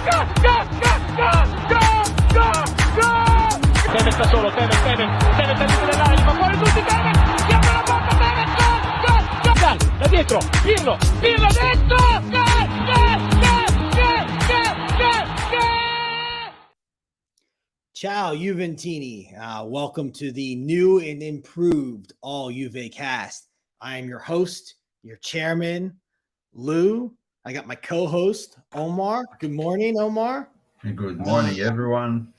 Tevez da solo, Tevez al limite dell'area, ma fuori tutti, Tevez, si apre la porta, Tevez, gol, da dietro, Pirlo dentro, Ciao Juventini, welcome to the new and improved All Juve cast. I am your host, your chairman, Lou. I got my co-host, Omar. Good morning, Omar. Good morning, everyone.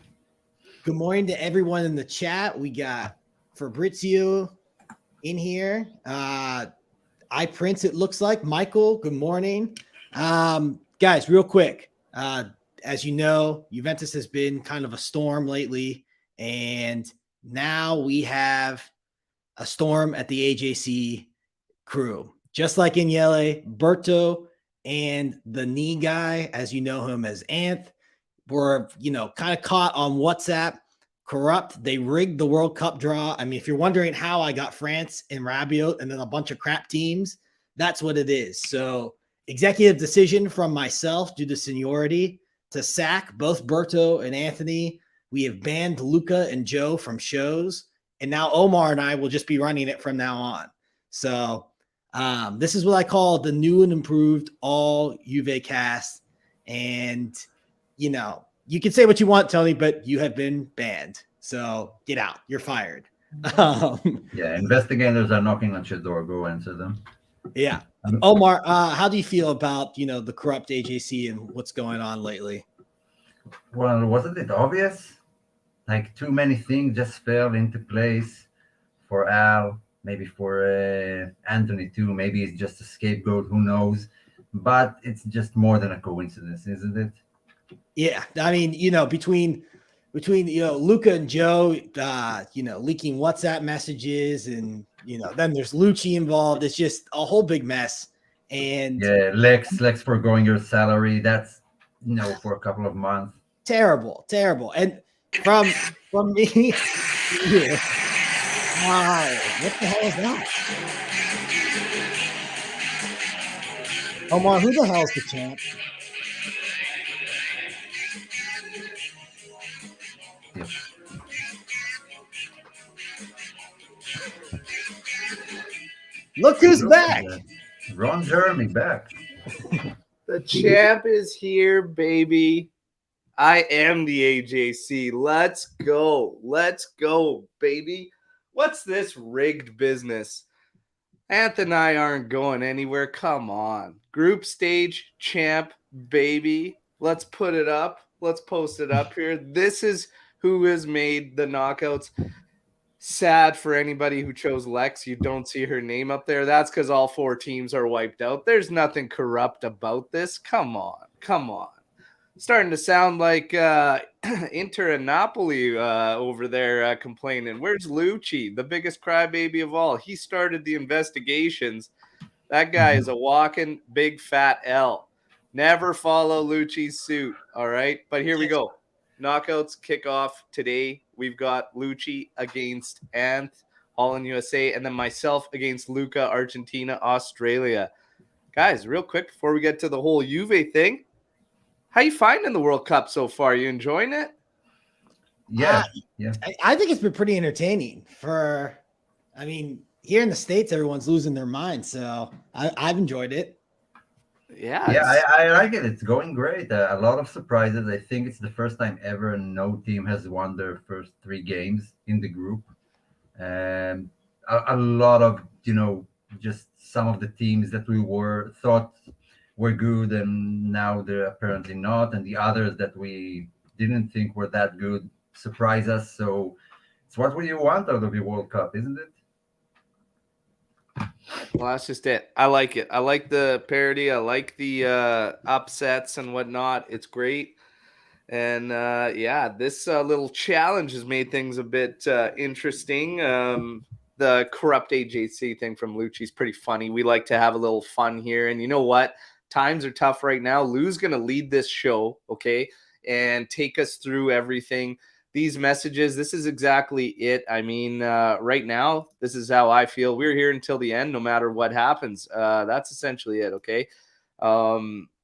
Good morning to everyone in the chat. We got Fabrizio in here. Prince, it looks like. Michael, good morning. Guys, real quick. As you know, Juventus has been kind of a storm lately, and now we have a storm at the AJC crew. Just like in Yele, Berto and the knee guy, as you know him as Anth, were, kind of caught on WhatsApp, corrupt. They rigged the World Cup draw. I mean, if you're wondering how I got France and Rabiot and then a bunch of crap teams, that's what it is. So executive decision from myself due to seniority to sack both Berto and Anthony. We have banned Luca and Joe from shows, and now Omar and I will just be running it from now on. So this is what I call the new and improved All Juve cast. And, you can say what you want, Tony, but you have been banned. So get out. You're fired. Yeah, investigators are knocking on your door. Go answer them. Yeah. Omar, how do you feel about, the corrupt AJC and what's going on lately? Well, wasn't it obvious? Like, too many things just fell into place for Al, maybe for Anthony too. Maybe it's just a scapegoat, who knows? But it's just more than a coincidence, isn't it? Yeah. I mean, between Luca and Joe, leaking WhatsApp messages and, then there's Lucci involved. It's just a whole big mess. And yeah, Lex foregoing your salary. That's, for a couple of months. Terrible. And from me, yeah. Wow, what the hell is that? Omar, who the hell's the champ? Yep. Look who's back. Ron Jeremy back. The champ is here, baby. I am the AJC. Let's go, baby. What's this rigged business? Anth and I aren't going anywhere. Come on. Group stage, champ, baby. Let's put it up. Let's post it up here. This is who has made the knockouts. Sad for anybody who chose Lex. You don't see her name up there. That's because all four teams are wiped out. There's nothing corrupt about this. Come on. Starting to sound like Inter and Napoli over there complaining. Where's Lucci, the biggest crybaby of all? He started the investigations. That guy is a walking big fat L. Never follow Lucci's suit, all right? But here we go. Knockouts kick off today. We've got Lucci against Anth, all in USA, and then myself against Luca, Argentina, Australia. Guys, real quick before we get to the whole Juve thing, how you finding the World Cup so far? You enjoying it? Yeah. I think it's been pretty entertaining. Here in the States, everyone's losing their mind, so I've enjoyed it. Yeah, I like it. It's going great. A lot of surprises. I think it's the first time ever no team has won their first 3 games in the group. And a lot of, just some of the teams that we thought were good and now they're apparently not. And the others that we didn't think were that good surprise us. So it's what we want out of the World Cup, isn't it? Well, that's just it. I like it. I like the parody. I like the upsets and whatnot. It's great. And this little challenge has made things a bit interesting. The corrupt AJC thing from Lucci is pretty funny. We like to have a little fun here. And you know what? Times are tough right now. Lou's going to lead this show, okay, and take us through everything. These messages, this is exactly it. I mean, right now, this is how I feel. We're here until the end, no matter what happens. That's essentially it, okay?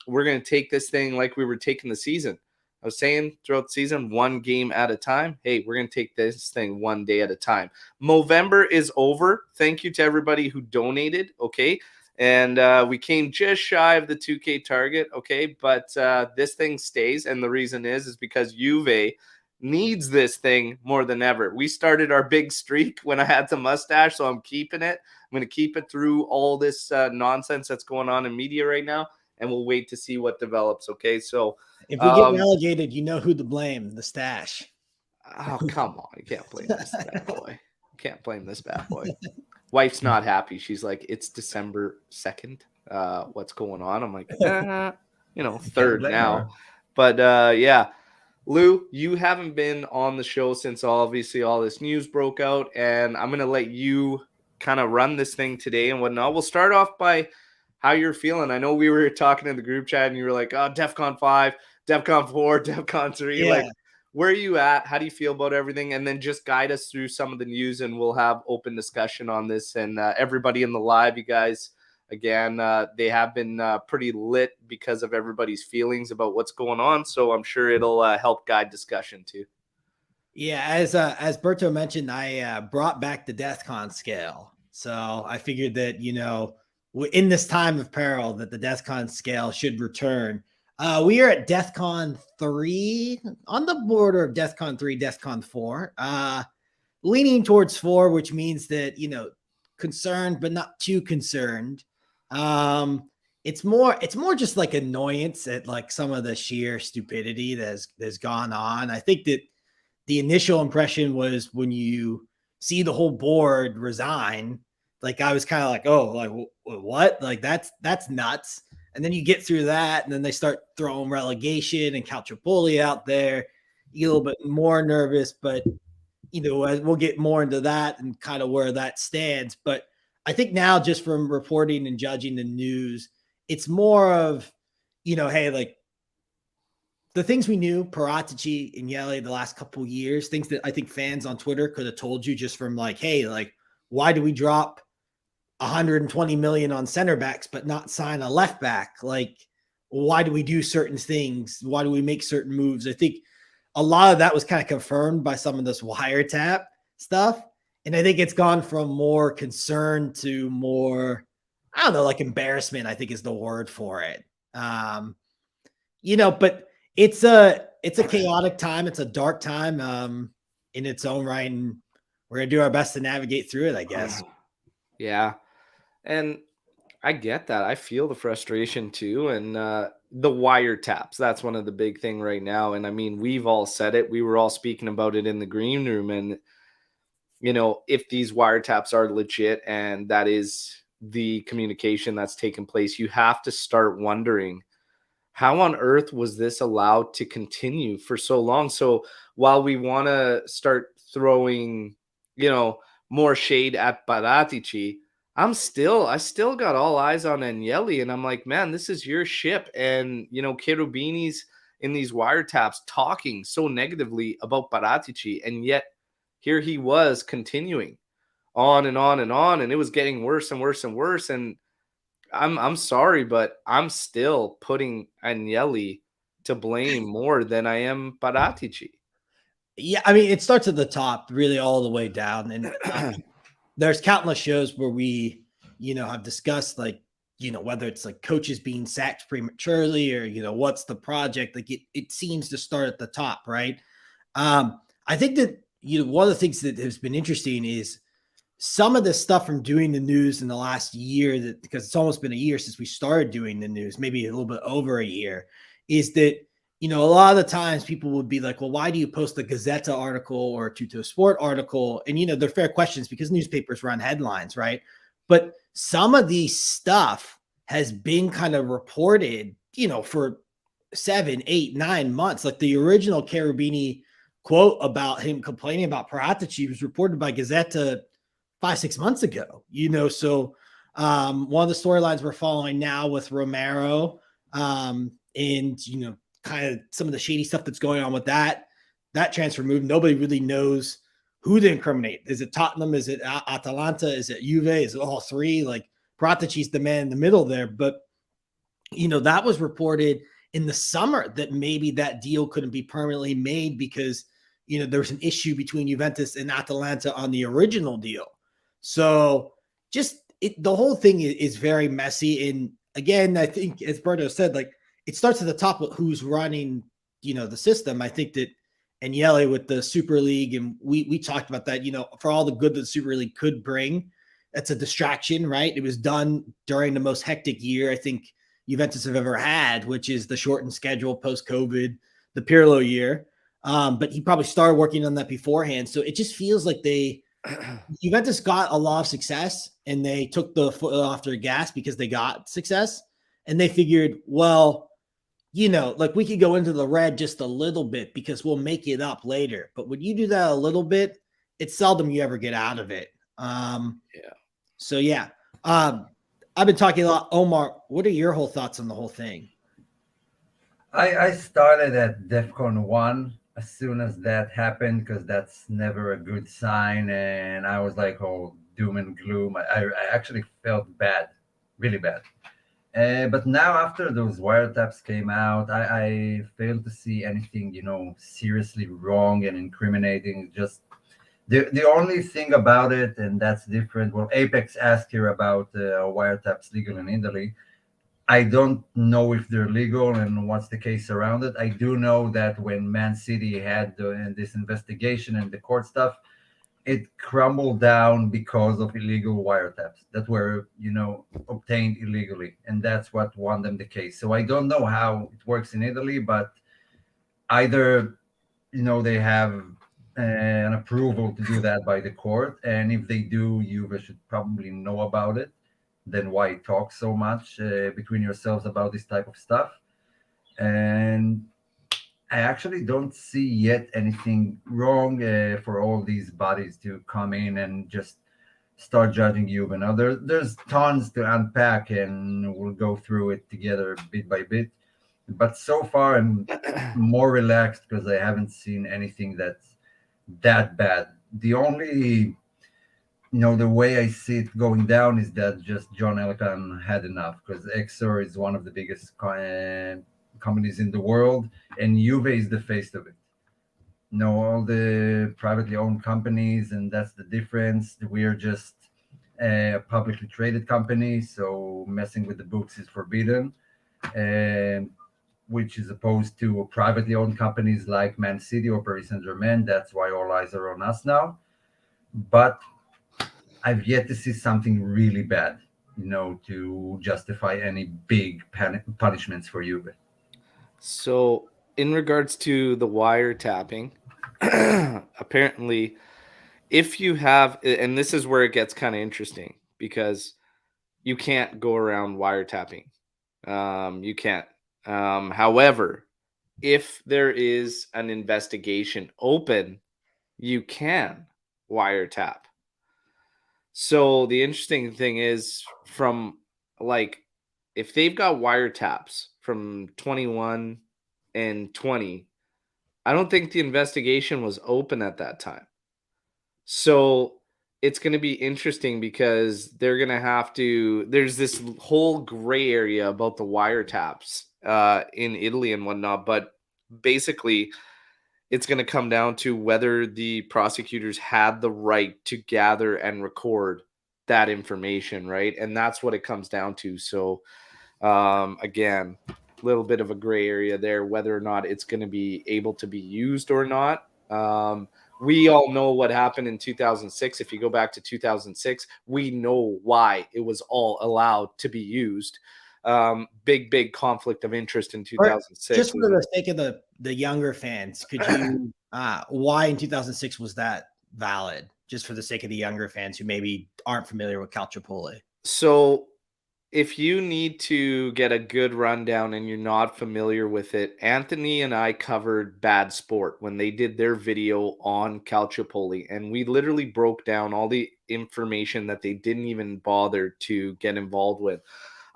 we're going to take this thing like we were taking the season. I was saying throughout the season, one game at a time. Hey, we're going to take this thing one day at a time. Movember is over. Thank you to everybody who donated, okay? And we came just shy of the 2K target, okay? But this thing stays, and the reason is because Juve needs this thing more than ever. We started our big streak when I had the mustache, so I'm keeping it. I'm going to keep it through all this nonsense that's going on in media right now, and we'll wait to see what develops, okay? So if we get relegated, you know who to blame, the stash. Oh, come on. You can't blame this bad boy. You can't blame this bad boy. Wife's not happy. She's like, it's December 2nd. What's going on? I'm like, third now. Her. But yeah, Lou, you haven't been on the show since obviously all this news broke out, and I'm going to let you kind of run this thing today and whatnot. We'll start off by how you're feeling. I know we were talking in the group chat and you were like, oh, DEFCON 5, DEFCON 4, DEFCON 3. Yeah. Like, where are you at? How do you feel about everything? And then just guide us through some of the news, and we'll have open discussion on this. And everybody in the live, you guys, again, they have been pretty lit because of everybody's feelings about what's going on. So I'm sure it'll help guide discussion too. Yeah, as Berto mentioned, I brought back the DEFCON scale. So I figured that, in this time of peril, that the DEFCON scale should return. We are at DEFCON 3, on the border of DEFCON 3, DEFCON 4, leaning towards 4, which means that, concerned, but not too concerned. It's more just like annoyance at like some of the sheer stupidity that's gone on. I think that the initial impression was when you see the whole board resign, like I was kind of like, oh, like what? Like that's nuts. And then you get through that, and then they start throwing relegation and Calciopoli out there. You get a little bit more nervous, but we'll get more into that and kind of where that stands. But I think now, just from reporting and judging the news, it's more of, hey, like the things we knew, Paratici and Yeli the last couple of years, things that I think fans on Twitter could have told you just from like, hey, like, why do we drop 120 million on center backs, but not sign a left back? Like, why do we do certain things? Why do we make certain moves? I think a lot of that was kind of confirmed by some of this wiretap stuff. And I think it's gone from more concern to more, I don't know, like embarrassment, I think is the word for it. But it's a chaotic time. It's a dark time in its own right. And we're going to do our best to navigate through it, I guess. Yeah. And I get that. I feel the frustration too. And the wiretaps, that's one of the big thing right now. And I mean, we've all said it. We were all speaking about it in the green room. And, if these wiretaps are legit and that is the communication that's taken place, you have to start wondering, how on earth was this allowed to continue for so long? So while we want to start throwing, more shade at Paratici, I still got all eyes on Agnelli, and I'm like, man, this is your ship. And, Cherubini's in these wiretaps talking so negatively about Paratici, and yet here he was continuing on and on and on, and it was getting worse and worse and worse. And I'm sorry, but I'm still putting Agnelli to blame more than I am Paratici. Yeah, I mean, it starts at the top, really all the way down. And there's countless shows where we, have discussed like, whether it's like coaches being sacked prematurely or, what's the project? Like it seems to start at the top, right? I think that, one of the things that has been interesting is some of the stuff from doing the news in the last year, because it's almost been a year since we started doing the news, maybe a little bit over a year, is that, a lot of the times people would be like, well, why do you post a Gazzetta article or a Tutto Sport article? And, they're fair questions because newspapers run headlines, right? But some of these stuff has been kind of reported, for 7, 8, 9 months. Like the original Cherubini quote about him complaining about Paratici was reported by Gazzetta 5-6 months ago, so one of the storylines we're following now with Romero and, kind of some of the shady stuff that's going on with that transfer move. Nobody really knows who to incriminate. Is it Tottenham? Is it Atalanta? Is it Juve? Is it all three? Like Paratici's the man in the middle there. But that was reported in the summer that maybe that deal couldn't be permanently made because, there was an issue between Juventus and Atalanta on the original deal. So the whole thing is very messy. And again, I think, as Berto said, like, it starts at the top with who's running, the system. I think that Agnelli with the Super League, and we talked about that, for all the good that the Super League could bring, that's a distraction, right? It was done during the most hectic year I think Juventus have ever had, which is the shortened schedule post-COVID, the Pirlo year. But he probably started working on that beforehand. So it just feels like Juventus got a lot of success and they took the foot off their gas because they got success. And they figured, well, like, we could go into the red just a little bit because we'll make it up later. But when you do that a little bit, it's seldom you ever get out of it. So yeah, I've been talking a lot. Omar, what are your whole thoughts on the whole thing? I started at DEFCON 1 as soon as that happened, because that's never a good sign. And I was like, oh, doom and gloom. I actually felt bad, really bad. But now, after those wiretaps came out, I failed to see anything, seriously wrong and incriminating. Just the only thing about it, and that's different. Well, Apex asked here about wiretaps legal in Italy. I don't know if they're legal and what's the case around it. I do know that when Man City had this investigation and the court stuff, it crumbled down because of illegal wiretaps that were, obtained illegally. And that's what won them the case. So I don't know how it works in Italy, but either, they have an approval to do that by the court. And if they do, Juve should probably know about it. Then why talk so much between yourselves about this type of stuff? And I actually don't see yet anything wrong for all these bodies to come in and just start judging Juve. Now, there's tons to unpack, and we'll go through it together bit by bit. But so far, I'm more relaxed because I haven't seen anything that's that bad. The only, the way I see it going down is that just John Elkann had enough, because Exor is one of the biggest companies in the world, and Juve is the face of it. All the privately owned companies, and that's the difference. We're just a publicly traded company, so messing with the books is forbidden, which is opposed to privately owned companies like Man City or Paris Saint-Germain. That's why all eyes are on us now. But I've yet to see something really bad, to justify any big punishments for Juve. So, in regards to the wiretapping, apparently, if you have, and this is where it gets kind of interesting, because you can't go around wiretapping. You can't. However, if there is an investigation open, you can wiretap. So the interesting thing is, from if they've got wiretaps from 21 and 20, I don't think the investigation was open at that time. So it's going to be interesting because they're going to have to, there's this whole gray area about the wiretaps in Italy and whatnot. But basically, it's going to come down to whether the prosecutors had the right to gather and record that information, right? And that's what it comes down to. So, again, a little bit of a gray area there, whether or not it's going to be able to be used or not. We all know what happened in 2006. If you go back to 2006, we know why it was all allowed to be used. Big conflict of interest in 2006. Just for the sake of the younger fans, could you why in 2006 was that valid? Just for the sake of the younger fans who maybe aren't familiar with Calciopoli. So if you need to get a good rundown and you're not familiar with it, Anthony and I covered Bad Sport when they did their video on Calciopoli, and we literally broke down all the information that they didn't even bother to get involved with.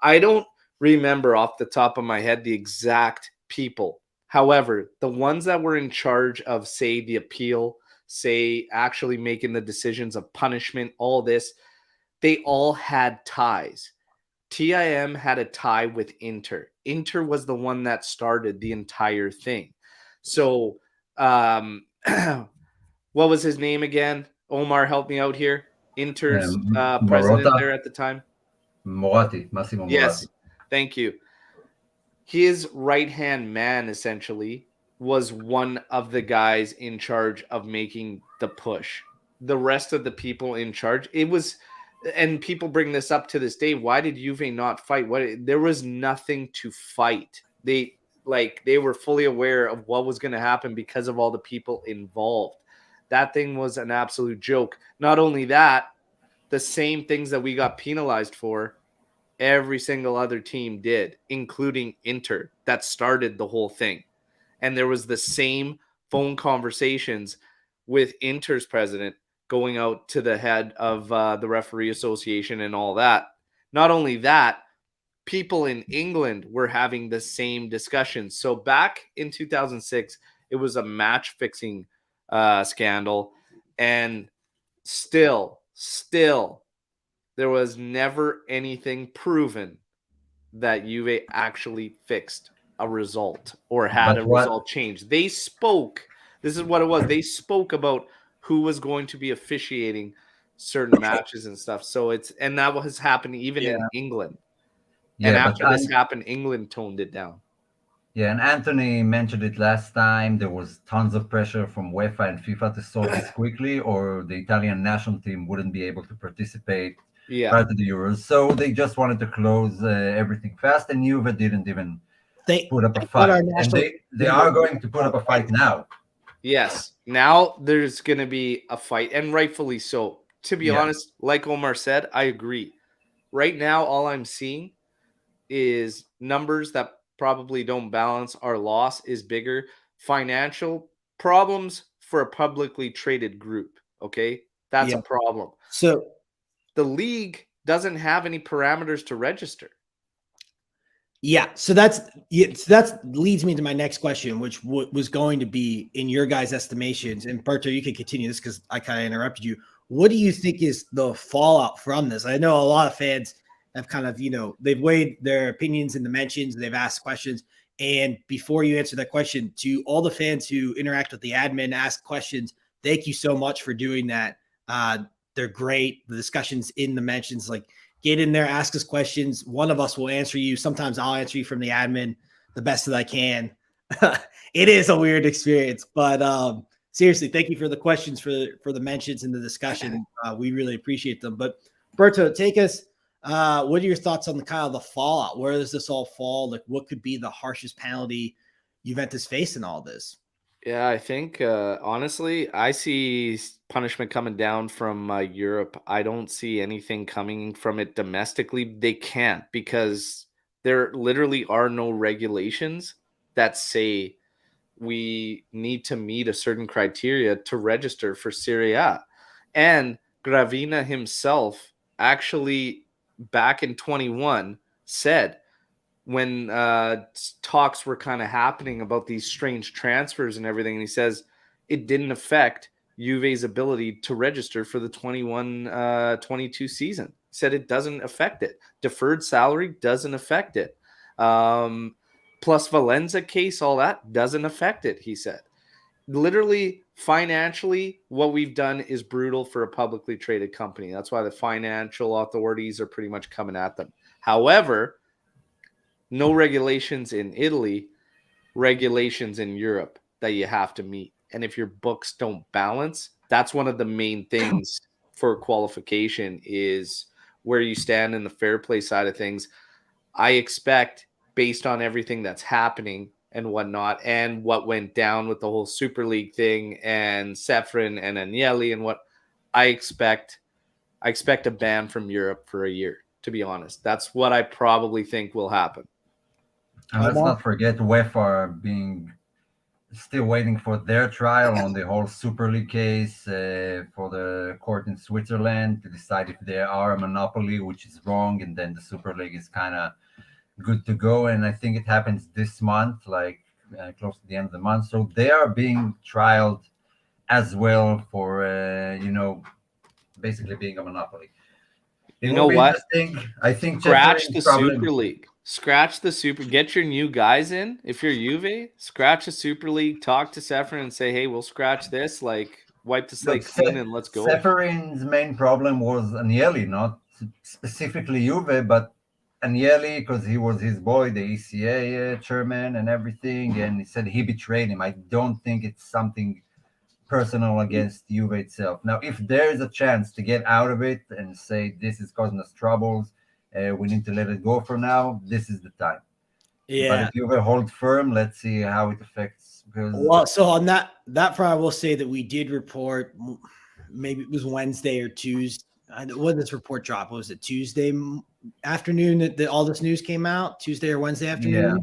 I don't remember off the top of my head the exact people. However, the ones that were in charge of, say, the appeal, say, actually making the decisions of punishment, all this, they all had ties TIM had a tie with Inter. Inter was the one that started the entire thing. So, what was his name again? Omar, help me out here. Inter's president there at the time. Massimo Moratti. Yes, thank you. His right-hand man, essentially, was one of the guys in charge of making the push. The rest of the people in charge, it was, and people bring this up to this day. Why did Juve not fight? There was nothing to fight. They were fully aware of what was going to happen because of all the people involved. That thing was an absolute joke. Not only that, the same things that we got penalized for, every single other team did, including Inter, that started the whole thing. And there was the same phone conversations with Inter's president going out to the head of the referee association and all that. Not only that, people in England were having the same discussions. So back in 2006, it was a match fixing scandal. And still, there was never anything proven that Juve actually fixed a result or had a result change. They spoke. This is what it was. They spoke about who was going to be officiating certain matches and stuff. So and that was happening even in England. Yeah, and after this happened, England toned it down. Yeah, and Anthony mentioned it last time. There was tons of pressure from UEFA and FIFA to solve this quickly, or the Italian national team wouldn't be able to participate prior to the Euros. So they just wanted to close everything fast, and Juve didn't even put up a fight. And they are going to put up a fight now. Yes, now there's going to be a fight, and rightfully so. To be honest, like Omer said, I agree. Right now, all I'm seeing is numbers that probably don't balance. Our loss is bigger. Financial problems for a publicly traded group. Okay, that's a problem. So the league doesn't have any parameters to register. Yeah, so that leads me to my next question, which was going to be, in your guys' estimations, and Berto, you can continue this because I kind of interrupted you. What do you think is the fallout from this? I know a lot of fans have kind of, they've weighed their opinions in the mentions, they've asked questions. And before you answer that question, to all the fans who interact with the admin, ask questions, thank you so much for doing that. They're great. The discussions in the mentions, get in there, ask us questions. One of us will answer you. Sometimes I'll answer you from the admin the best that I can. It is a weird experience, but seriously, thank you for the questions, for the mentions and the discussion. We really appreciate them. But Berto, take us. What are your thoughts on the fallout? Where does this all fall? What could be the harshest penalty Juventus face in all this? Yeah, I think honestly, I see punishment coming down from Europe. I don't see anything coming from it domestically. They can't, because there literally are no regulations that say we need to meet a certain criteria to register for Serie A. And Gravina himself actually back in 21 said, when talks were kind of happening about these strange transfers and everything, and he says it didn't affect Juve's ability to register for the 21-22 season. He said it doesn't affect it. Deferred salary doesn't affect it. Plus Valenza case, all that doesn't affect it, he said. Literally, financially, what we've done is brutal for a publicly traded company. That's why the financial authorities are pretty much coming at them. However, no regulations in Italy, regulations in Europe that you have to meet. And if your books don't balance, that's one of the main things for qualification, is where you stand in the fair play side of things. I expect, based on everything that's happening and whatnot, and what went down with the whole Super League thing and Sefrin and Agnelli and what, I expect a ban from Europe for a year, to be honest. That's what I probably think will happen. And let's not forget UEFA being still waiting for their trial on the whole Super League case for the court in Switzerland to decide if they are a monopoly, which is wrong, and then the Super League is kind of good to go. And I think it happens this month, close to the end of the month. So they are being trialed as well for basically being a monopoly. It You will know be what? interesting. I think Scratch Chefferin's the probably Super League. Scratch the Super. Get your new guys in. If you're Juve, scratch the Super League. Talk to Sefrin and say, "Hey, we'll scratch this. Like, wipe the look. slate clean and let's go." Seferin's main problem was Agnelli, not specifically Juve, but Agnelli because he was his boy, the ECA chairman, and everything. And he said he betrayed him. I don't think it's something personal against Juve itself. Now, if there is a chance to get out of it and say this is causing us troubles, we need to let it go for now, this is the time. But Yeah. if Juve hold firm, let's see how it affects. Because Well, so on that front, I will say that we did report, maybe it was Wednesday or Tuesday. When this report dropped, was it Tuesday afternoon that all this news came out? Tuesday or Wednesday afternoon?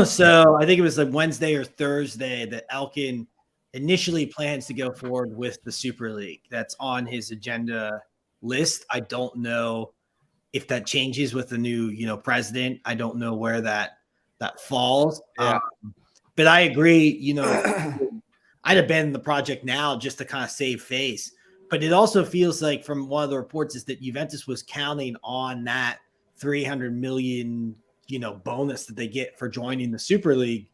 So I think it was like Wednesday or Thursday that Elkin initially plans to go forward with the Super League. That's on his agenda list. I don't know if that changes with the new, president. I don't know where that falls. Yeah. But I agree, I'd abandon the project now just to kind of save face. But it also feels like from one of the reports is that Juventus was counting on that 300 million, bonus that they get for joining the Super League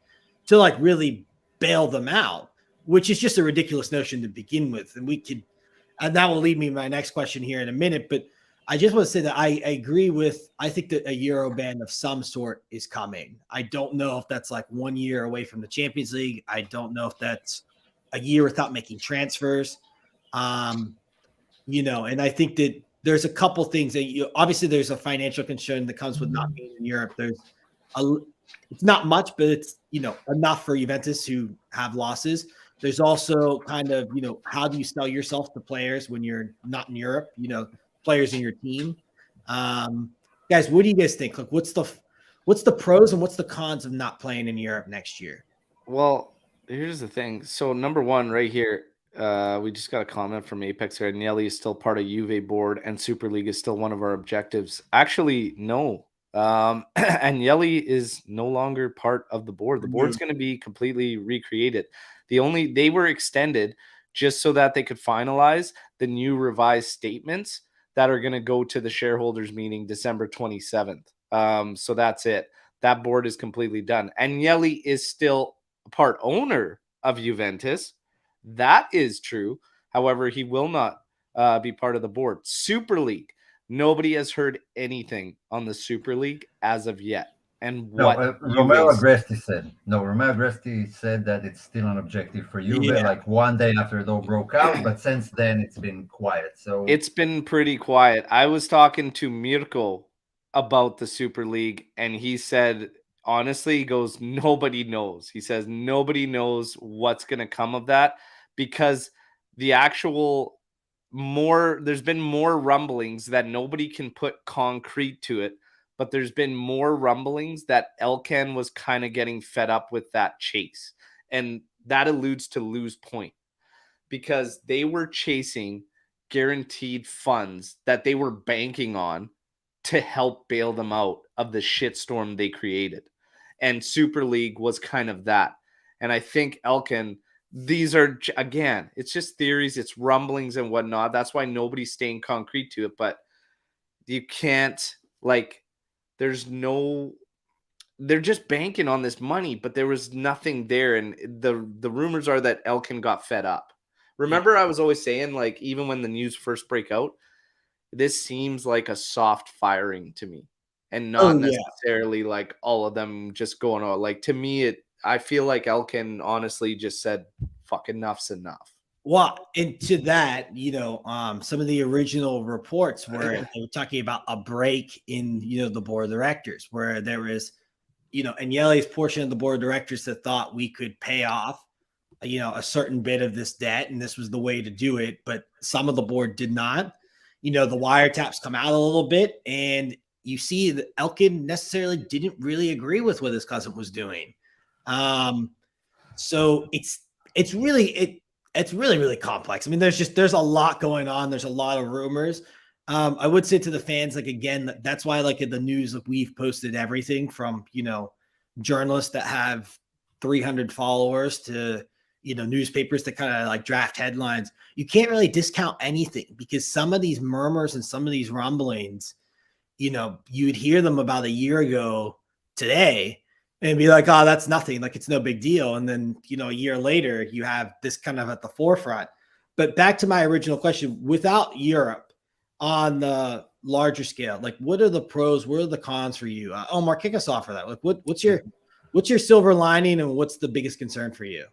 to like really bail them out, which is just a ridiculous notion to begin with. And that will lead me to my next question here in a minute. But I just want to say that I agree I think that a Euro ban of some sort is coming. I don't know if that's like 1 year away from the Champions League. I don't know if that's a year without making transfers. And I think that there's a couple things that obviously there's a financial concern that comes with not being in Europe. It's not much, but it's, enough for Juventus who have losses. There's also kind of, how do you sell yourself to players when you're not in Europe, players in your team. Guys, what do you guys think? Like, what's the pros and what's the cons of not playing in Europe next year? Well, here's the thing. So number one, right here, we just got a comment from Apex here. Agnelli is still part of Juve board, and Super League is still one of our objectives. Actually, no. Agnelli is no longer part of the board. The board's going to be completely recreated. They were extended just so that they could finalize the new revised statements that are going to go to the shareholders meeting December 27th. So that's it. That board is completely done. Agnelli is still a part owner of Juventus. That is true. However, he will not be part of the board. Super League. Nobody has heard anything on the Super League as of yet. And what Romeo Agresti said that it's still an objective for Juve, like one day after it all broke out, but since then it's been quiet. So it's been pretty quiet. I was talking to Mirko about the Super League, and he said, honestly, he goes, nobody knows. He says nobody knows what's going to come of that because there's been more rumblings that nobody can put concrete to it. But there's been more rumblings that Elkan was kind of getting fed up with that chase. And that alludes to Lou's point. Because they were chasing guaranteed funds that they were banking on to help bail them out of the shitstorm they created. And Super League was kind of that. And I think Elkan, these are, again, it's just theories, it's rumblings and whatnot. That's why nobody's staying concrete to it. But you can't, they're just banking on this money, but there was nothing there. And the rumors are that Elkan got fed up. Remember, I was always saying, like, even when the news first break out, this seems like a soft firing to me and not necessarily like all of them just going on. Like, to me, I feel like Elkan honestly just said, fuck, enough's enough. Well, and to that, some of the original reports where they were talking about a break in, the board of directors, where there was, Agnelli's portion of the board of directors that thought we could pay off, a certain bit of this debt, and this was the way to do it. But some of the board did not. The wiretaps come out a little bit, and you see that Elkan necessarily didn't really agree with what his cousin was doing. So it's really really complex. I mean, there's a lot going on. There's a lot of rumors. I would say to the fans, like, again, that's why, like, in the news, like, we've posted everything from, journalists that have 300 followers to, newspapers that kind of like draft headlines. You can't really discount anything because some of these murmurs and some of these rumblings, you would hear them about a year ago today and be like, oh, that's nothing. Like, it's no big deal. And then, a year later, you have this kind of at the forefront. But back to my original question, without Europe on the larger scale, like, what are the pros? What are the cons for you? Omar, kick us off for that. Like, what's your silver lining and what's the biggest concern for you?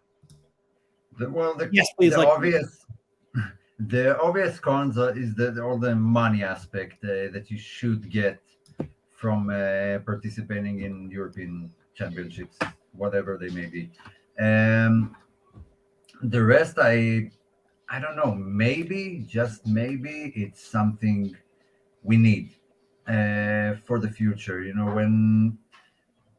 Yes, please. The obvious cons is all the money aspect that you should get from participating in European championships, whatever they may be. The rest, I don't know. Maybe, just maybe, it's something we need for the future. When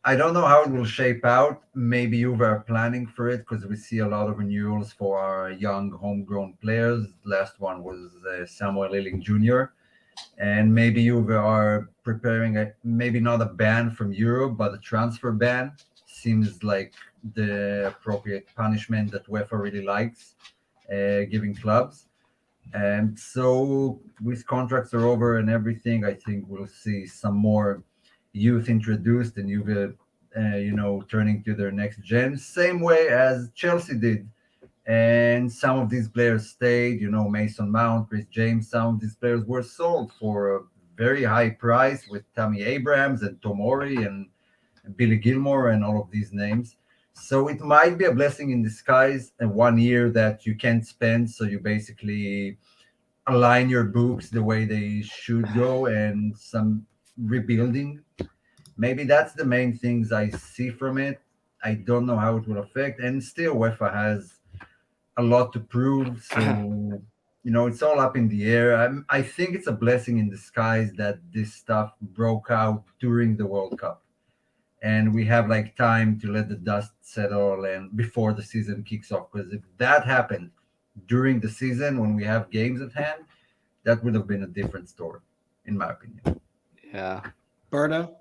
I don't know how it will shape out. Maybe you were planning for it because we see a lot of renewals for our young homegrown players. Last one was Samuel Lilling Jr. And maybe you are preparing maybe not a ban from Europe, but a transfer ban. Seems like the appropriate punishment that UEFA really likes giving clubs. And so with contracts are over and everything, I think we'll see some more youth introduced and youth, turning to their next gen, same way as Chelsea did. And some of these players stayed, Mason Mount, Chris James, some of these players were sold for a very high price with Tammy Abrams and Tomori and Billy Gilmore and all of these names. So it might be a blessing in disguise and 1 year that you can't spend. So you basically align your books the way they should go and some rebuilding. Maybe that's the main things I see from it. I don't know how it will affect. And still, UEFA has a lot to prove. So, it's all up in the air. I think it's a blessing in disguise that this stuff broke out during the World Cup. And we have like time to let the dust settle and before the season kicks off. Because if that happened during the season when we have games at hand, that would have been a different story, in my opinion. Yeah. Berto?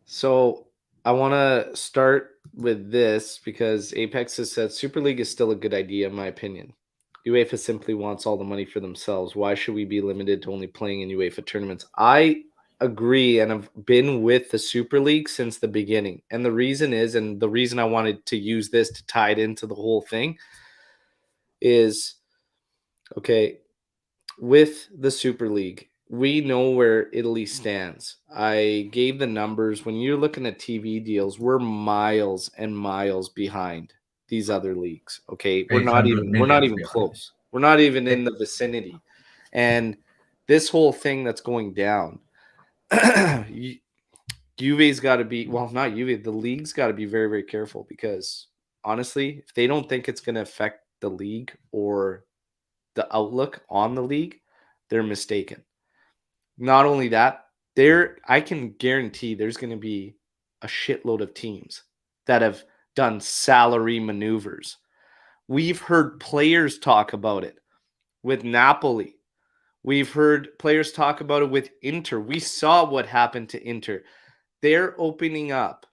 So I want to start with this because Apex has said Super League is still a good idea, in my opinion. UEFA simply wants all the money for themselves. Why should we be limited to only playing in UEFA tournaments? I agree, and I've been with the Super League since the beginning. And the reason is, and the reason I wanted to use this to tie it into the whole thing is, okay, with the Super League, we know where Italy stands. I gave the numbers. When you're looking at TV deals, we're miles and miles behind these other leagues. Okay, we're not even close. We're not even in the vicinity. And this whole thing that's going down, Juve's got to be, well, not Juve, the league's got to be very, very careful because honestly, if they don't think it's going to affect the league or the outlook on the league, they're mistaken. Not only that, I can guarantee there's going to be a shitload of teams that have done salary maneuvers. We've heard players talk about it with Napoli. We've heard players talk about it with Inter. We saw what happened to Inter. They're opening up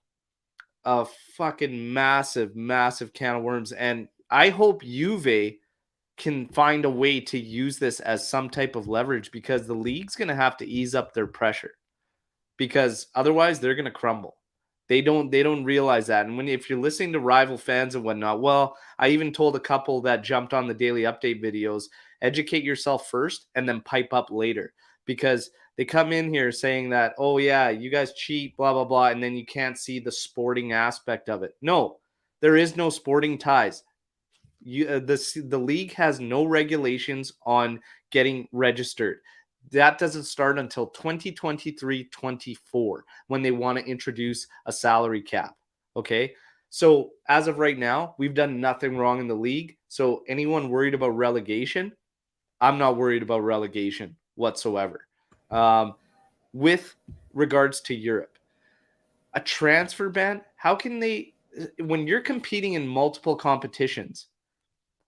a fucking massive, massive can of worms. And I hope Juve can find a way to use this as some type of leverage because the league's going to have to ease up their pressure because otherwise they're going to crumble. They don't realize that. And if you're listening to rival fans and whatnot, well, I even told a couple that jumped on the daily update videos, educate yourself first and then pipe up later because they come in here saying that, oh yeah, you guys cheat, blah, blah, blah. And then you can't see the sporting aspect of it. No, there is no sporting ties. The league has no regulations on getting registered. That doesn't start until 2023-24 when they want to introduce a salary cap. Okay. So as of right now, we've done nothing wrong in the league. So anyone worried about relegation, I'm not worried about relegation whatsoever. With regards to Europe, a transfer ban, how can they, when you're competing in multiple competitions,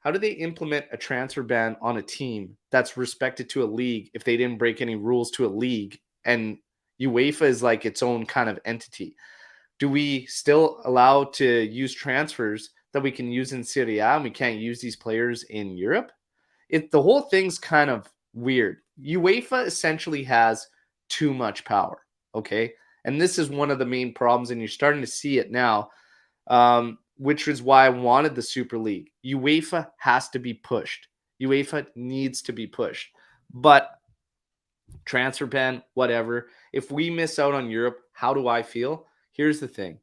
how do they implement a transfer ban on a team that's respected to a league if they didn't break any rules to a league and UEFA is like its own kind of entity? Do we still allow to use transfers that we can use in Serie A and we can't use these players in Europe. The whole thing's kind of weird. UEFA essentially has too much power, okay? And this is one of the main problems, and you're starting to see it now, which is why I wanted the Super League. UEFA has to be pushed. UEFA needs to be pushed. But transfer ban, whatever. If we miss out on Europe, how do I feel? Here's the thing.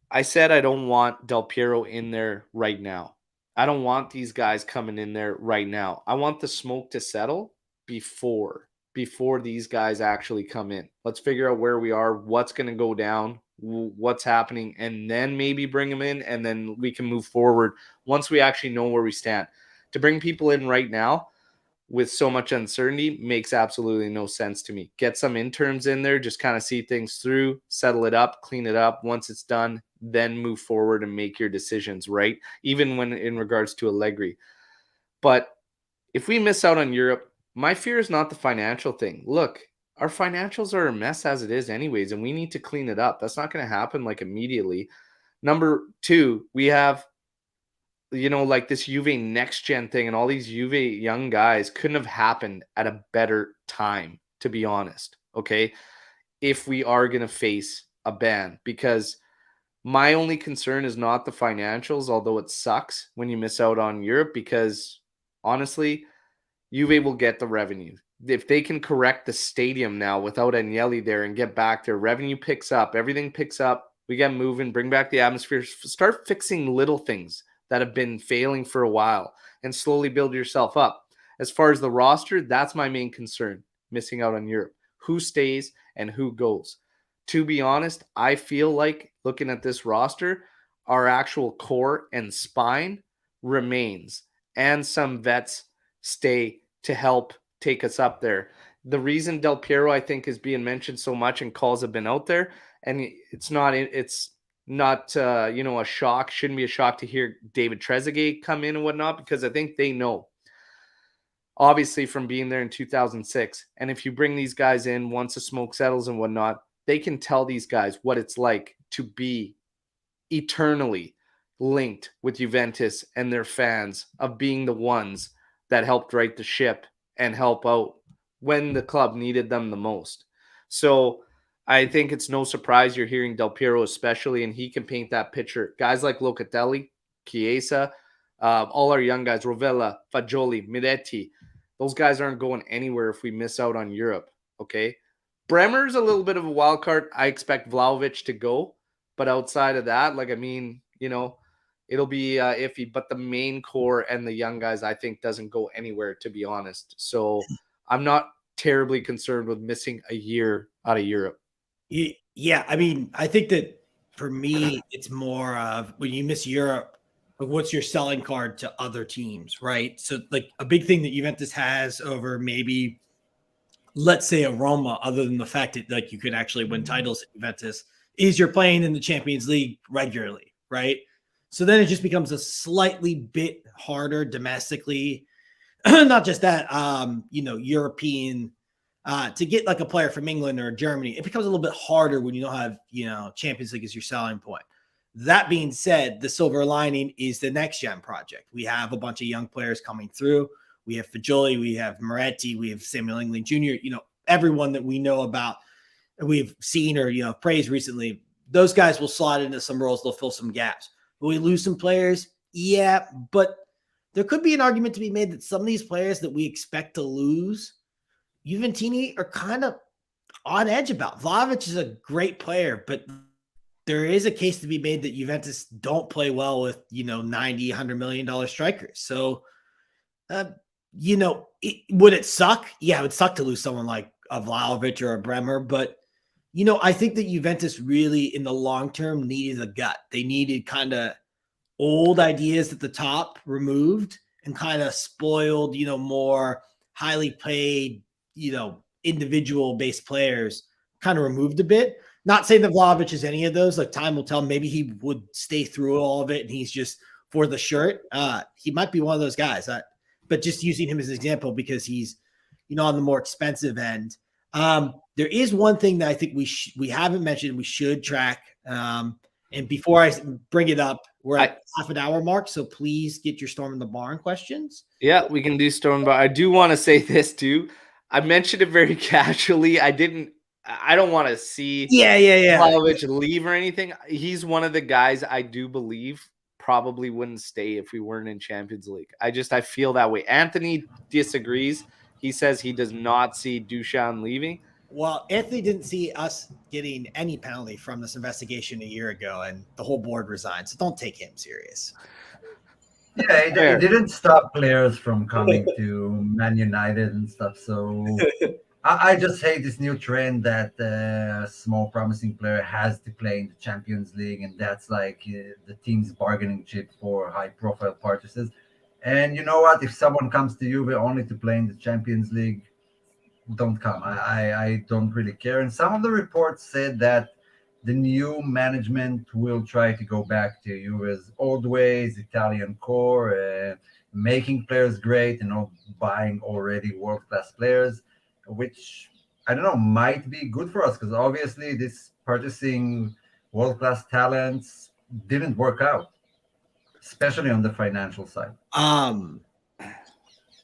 I said I don't want Del Piero in there right now. I don't want these guys coming in there right now. I want the smoke to settle before these guys actually come in. Let's figure out where we are, what's going to go down, what's happening, and then maybe bring them in, and then we can move forward once we actually know where we stand. To bring people in right now with so much uncertainty makes absolutely no sense to me. Get some interns in there, just kind of see things through, settle it up, clean it up. Once it's done, then move forward and make your decisions, right? Even when in regards to Allegri. But if we miss out on Europe, my fear is not the financial thing. Look, our financials are a mess as it is anyways, and we need to clean it up. That's not going to happen like immediately. Number two, we have, like this Juve next gen thing, and all these Juve young guys couldn't have happened at a better time, to be honest. Okay. If we are going to face a ban, because my only concern is not the financials, although it sucks when you miss out on Europe, because honestly, Juve will get the revenue. If they can correct the stadium now without Agnelli there and get back there, revenue picks up, everything picks up, we get moving, bring back the atmosphere, start fixing little things that have been failing for a while and slowly build yourself up. As far as the roster, that's my main concern, missing out on Europe. Who stays and who goes? To be honest, I feel like looking at this roster, our actual core and spine remains, and some vets stay to help take us up there. The reason Del Piero, I think, is being mentioned so much and calls have been out there, and it's not a shock, shouldn't be a shock to hear David Trezeguet come in and whatnot, because I think they know, obviously, from being there in 2006. And if you bring these guys in, once the smoke settles and whatnot, they can tell these guys what it's like to be eternally linked with Juventus and their fans, of being the ones that helped right the ship and help out when the club needed them the most. So I think it's no surprise you're hearing Del Piero especially, and he can paint that picture. Guys like Locatelli, Chiesa, all our young guys, Rovella, Fagioli, Miretti, those guys aren't going anywhere if we miss out on Europe, okay? Bremer's a little bit of a wild card. I expect Vlahovic to go, but outside of that, it'll be iffy. But the main core and the young guys, I think, doesn't go anywhere, to be honest. So I'm not terribly concerned with missing a year out of Europe. Yeah, I mean, I think that for me, it's more of when you miss Europe, like what's your selling card to other teams, right? So like a big thing that Juventus has over maybe, let's say, a Roma, other than the fact that like you could actually win titles at Juventus, is you're playing in the Champions League regularly, right? So then it just becomes a slightly bit harder domestically. Not just that, European, to get like a player from England or Germany, it becomes a little bit harder when you don't have, Champions League as your selling point. That being said, the silver lining is the next gen project. We have a bunch of young players coming through. We have Fagioli, we have Moretti, we have Samuel England Jr., everyone that we know about and we've seen or, praised recently. Those guys will slot into some roles. They'll fill some gaps. Will we lose some players? Yeah, but there could be an argument to be made that some of these players that we expect to lose, Juventini are kind of on edge about. Vlahovic is a great player, but there is a case to be made that Juventus don't play well with, $90, $100 million strikers. So, would it suck? Yeah, it would suck to lose someone like a Vlahovic or a Bremer, but I think that Juventus really in the long term needed a gut. They needed kind of old ideas at the top removed and kind of spoiled, more highly paid, individual based players kind of removed a bit. Not saying that Vlahovic is any of those. Like time will tell. Maybe he would stay through all of it and he's just for the shirt. He might be one of those guys. But just using him as an example because he's, on the more expensive end. There is one thing that I think we haven't mentioned we should track. And before I bring it up, We're at half an hour mark, so please get your Storm in the Barn questions. Yeah, we can do half an hour mark, so please get your Storm in the Barn questions. Yeah, we can do Storm Bar. I do want to say this too. I mentioned it very casually. I don't want to see Vlahovic leave or anything. He's one of the guys I do believe probably wouldn't stay if we weren't in Champions League. I feel that way. Anthony disagrees. He says he does not see Duchamp leaving. Well, Anthony didn't see us getting any penalty from this investigation a year ago, and the whole board resigned. So don't take him serious. Yeah, it didn't stop players from coming to Man United and stuff. So I just hate this new trend that a small promising player has to play in the Champions League, and that's like the team's bargaining chip for high-profile purchases. And you know what? If someone comes to Juve only to play in the Champions League, don't come. I don't really care. And some of the reports said that the new management will try to go back to Juve's old ways, Italian core, making players great, buying already world-class players, which, I don't know, might be good for us because obviously this purchasing world-class talents didn't work out, especially on the financial side.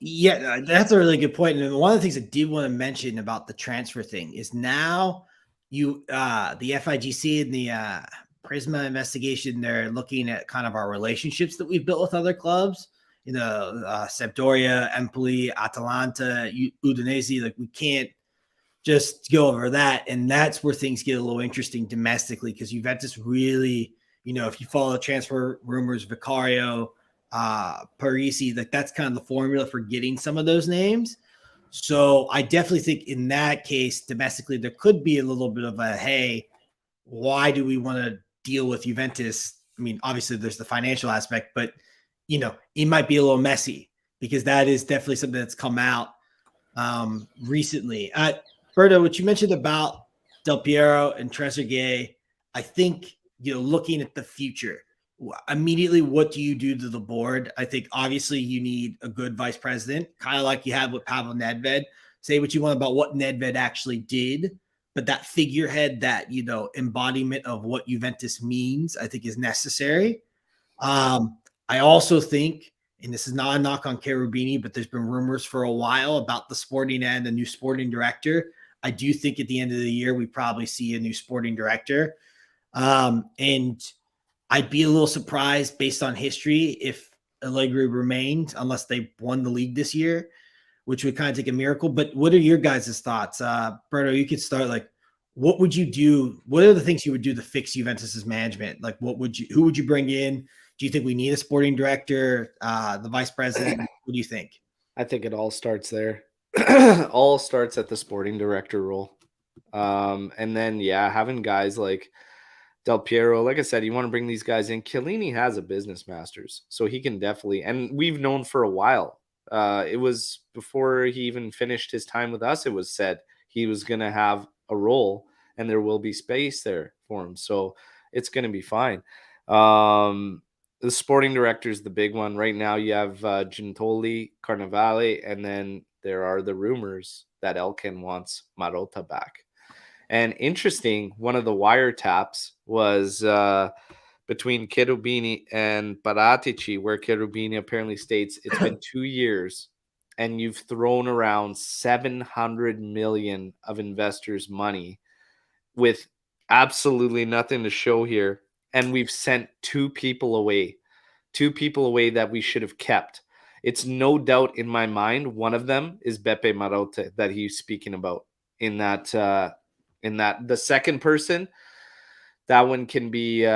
Yeah, that's a really good point. And one of the things I did want to mention about the transfer thing is now the FIGC and the Prisma investigation, they're looking at kind of our relationships that we've built with other clubs, Sampdoria, Empoli, Atalanta, Udinese. Like, we can't just go over that. And that's where things get a little interesting domestically, because Juventus really, if you follow the transfer rumors, Vicario, Parisi, that's kind of the formula for getting some of those names. So I definitely think in that case, domestically, there could be a little bit of a, hey, why do we want to deal with Juventus? I mean, obviously there's the financial aspect, but it might be a little messy, because that is definitely something that's come out recently. Berto, what you mentioned about Del Piero and Trezeguet, I think, looking at the future, immediately, what do you do to the board? I think obviously you need a good vice president, kind of like you have with Pavel Nedved. Say what you want about what Nedved actually did, but that figurehead, that embodiment of what Juventus means, I think is necessary. I also think, and this is not a knock on Cherubini, but there's been rumors for a while about the sporting end, a new sporting director. I do think at the end of the year we probably see a new sporting director, and I'd be a little surprised based on history if Allegri remained, unless they won the league this year, which would kind of take a miracle. But what are your guys' thoughts? Berto, you could start. Like, what would you do? What are the things you would do to fix Juventus's management? Like, who would you bring in? Do you think we need a sporting director, the vice president? What do you think? I think it all starts there. All starts at the sporting director role. And then, having guys like Del Piero, like I said, you want to bring these guys in. Chiellini has a business master's, so he can definitely, and we've known for a while. It was before he even finished his time with us, it was said he was going to have a role and there will be space there for him. So it's going to be fine. The sporting director is the big one. Right now you have Gintoli, Carnevale, and then there are the rumors that Elkin wants Marotta back. And interesting, one of the wiretaps was between Cherubini and Paratici, where Cherubini apparently states it's been 2 years and you've thrown around 700 million of investors' money with absolutely nothing to show here. And we've sent two people away that we should have kept. It's no doubt in my mind, one of them is Beppe Marotta that he's speaking about in that the second person, that one can be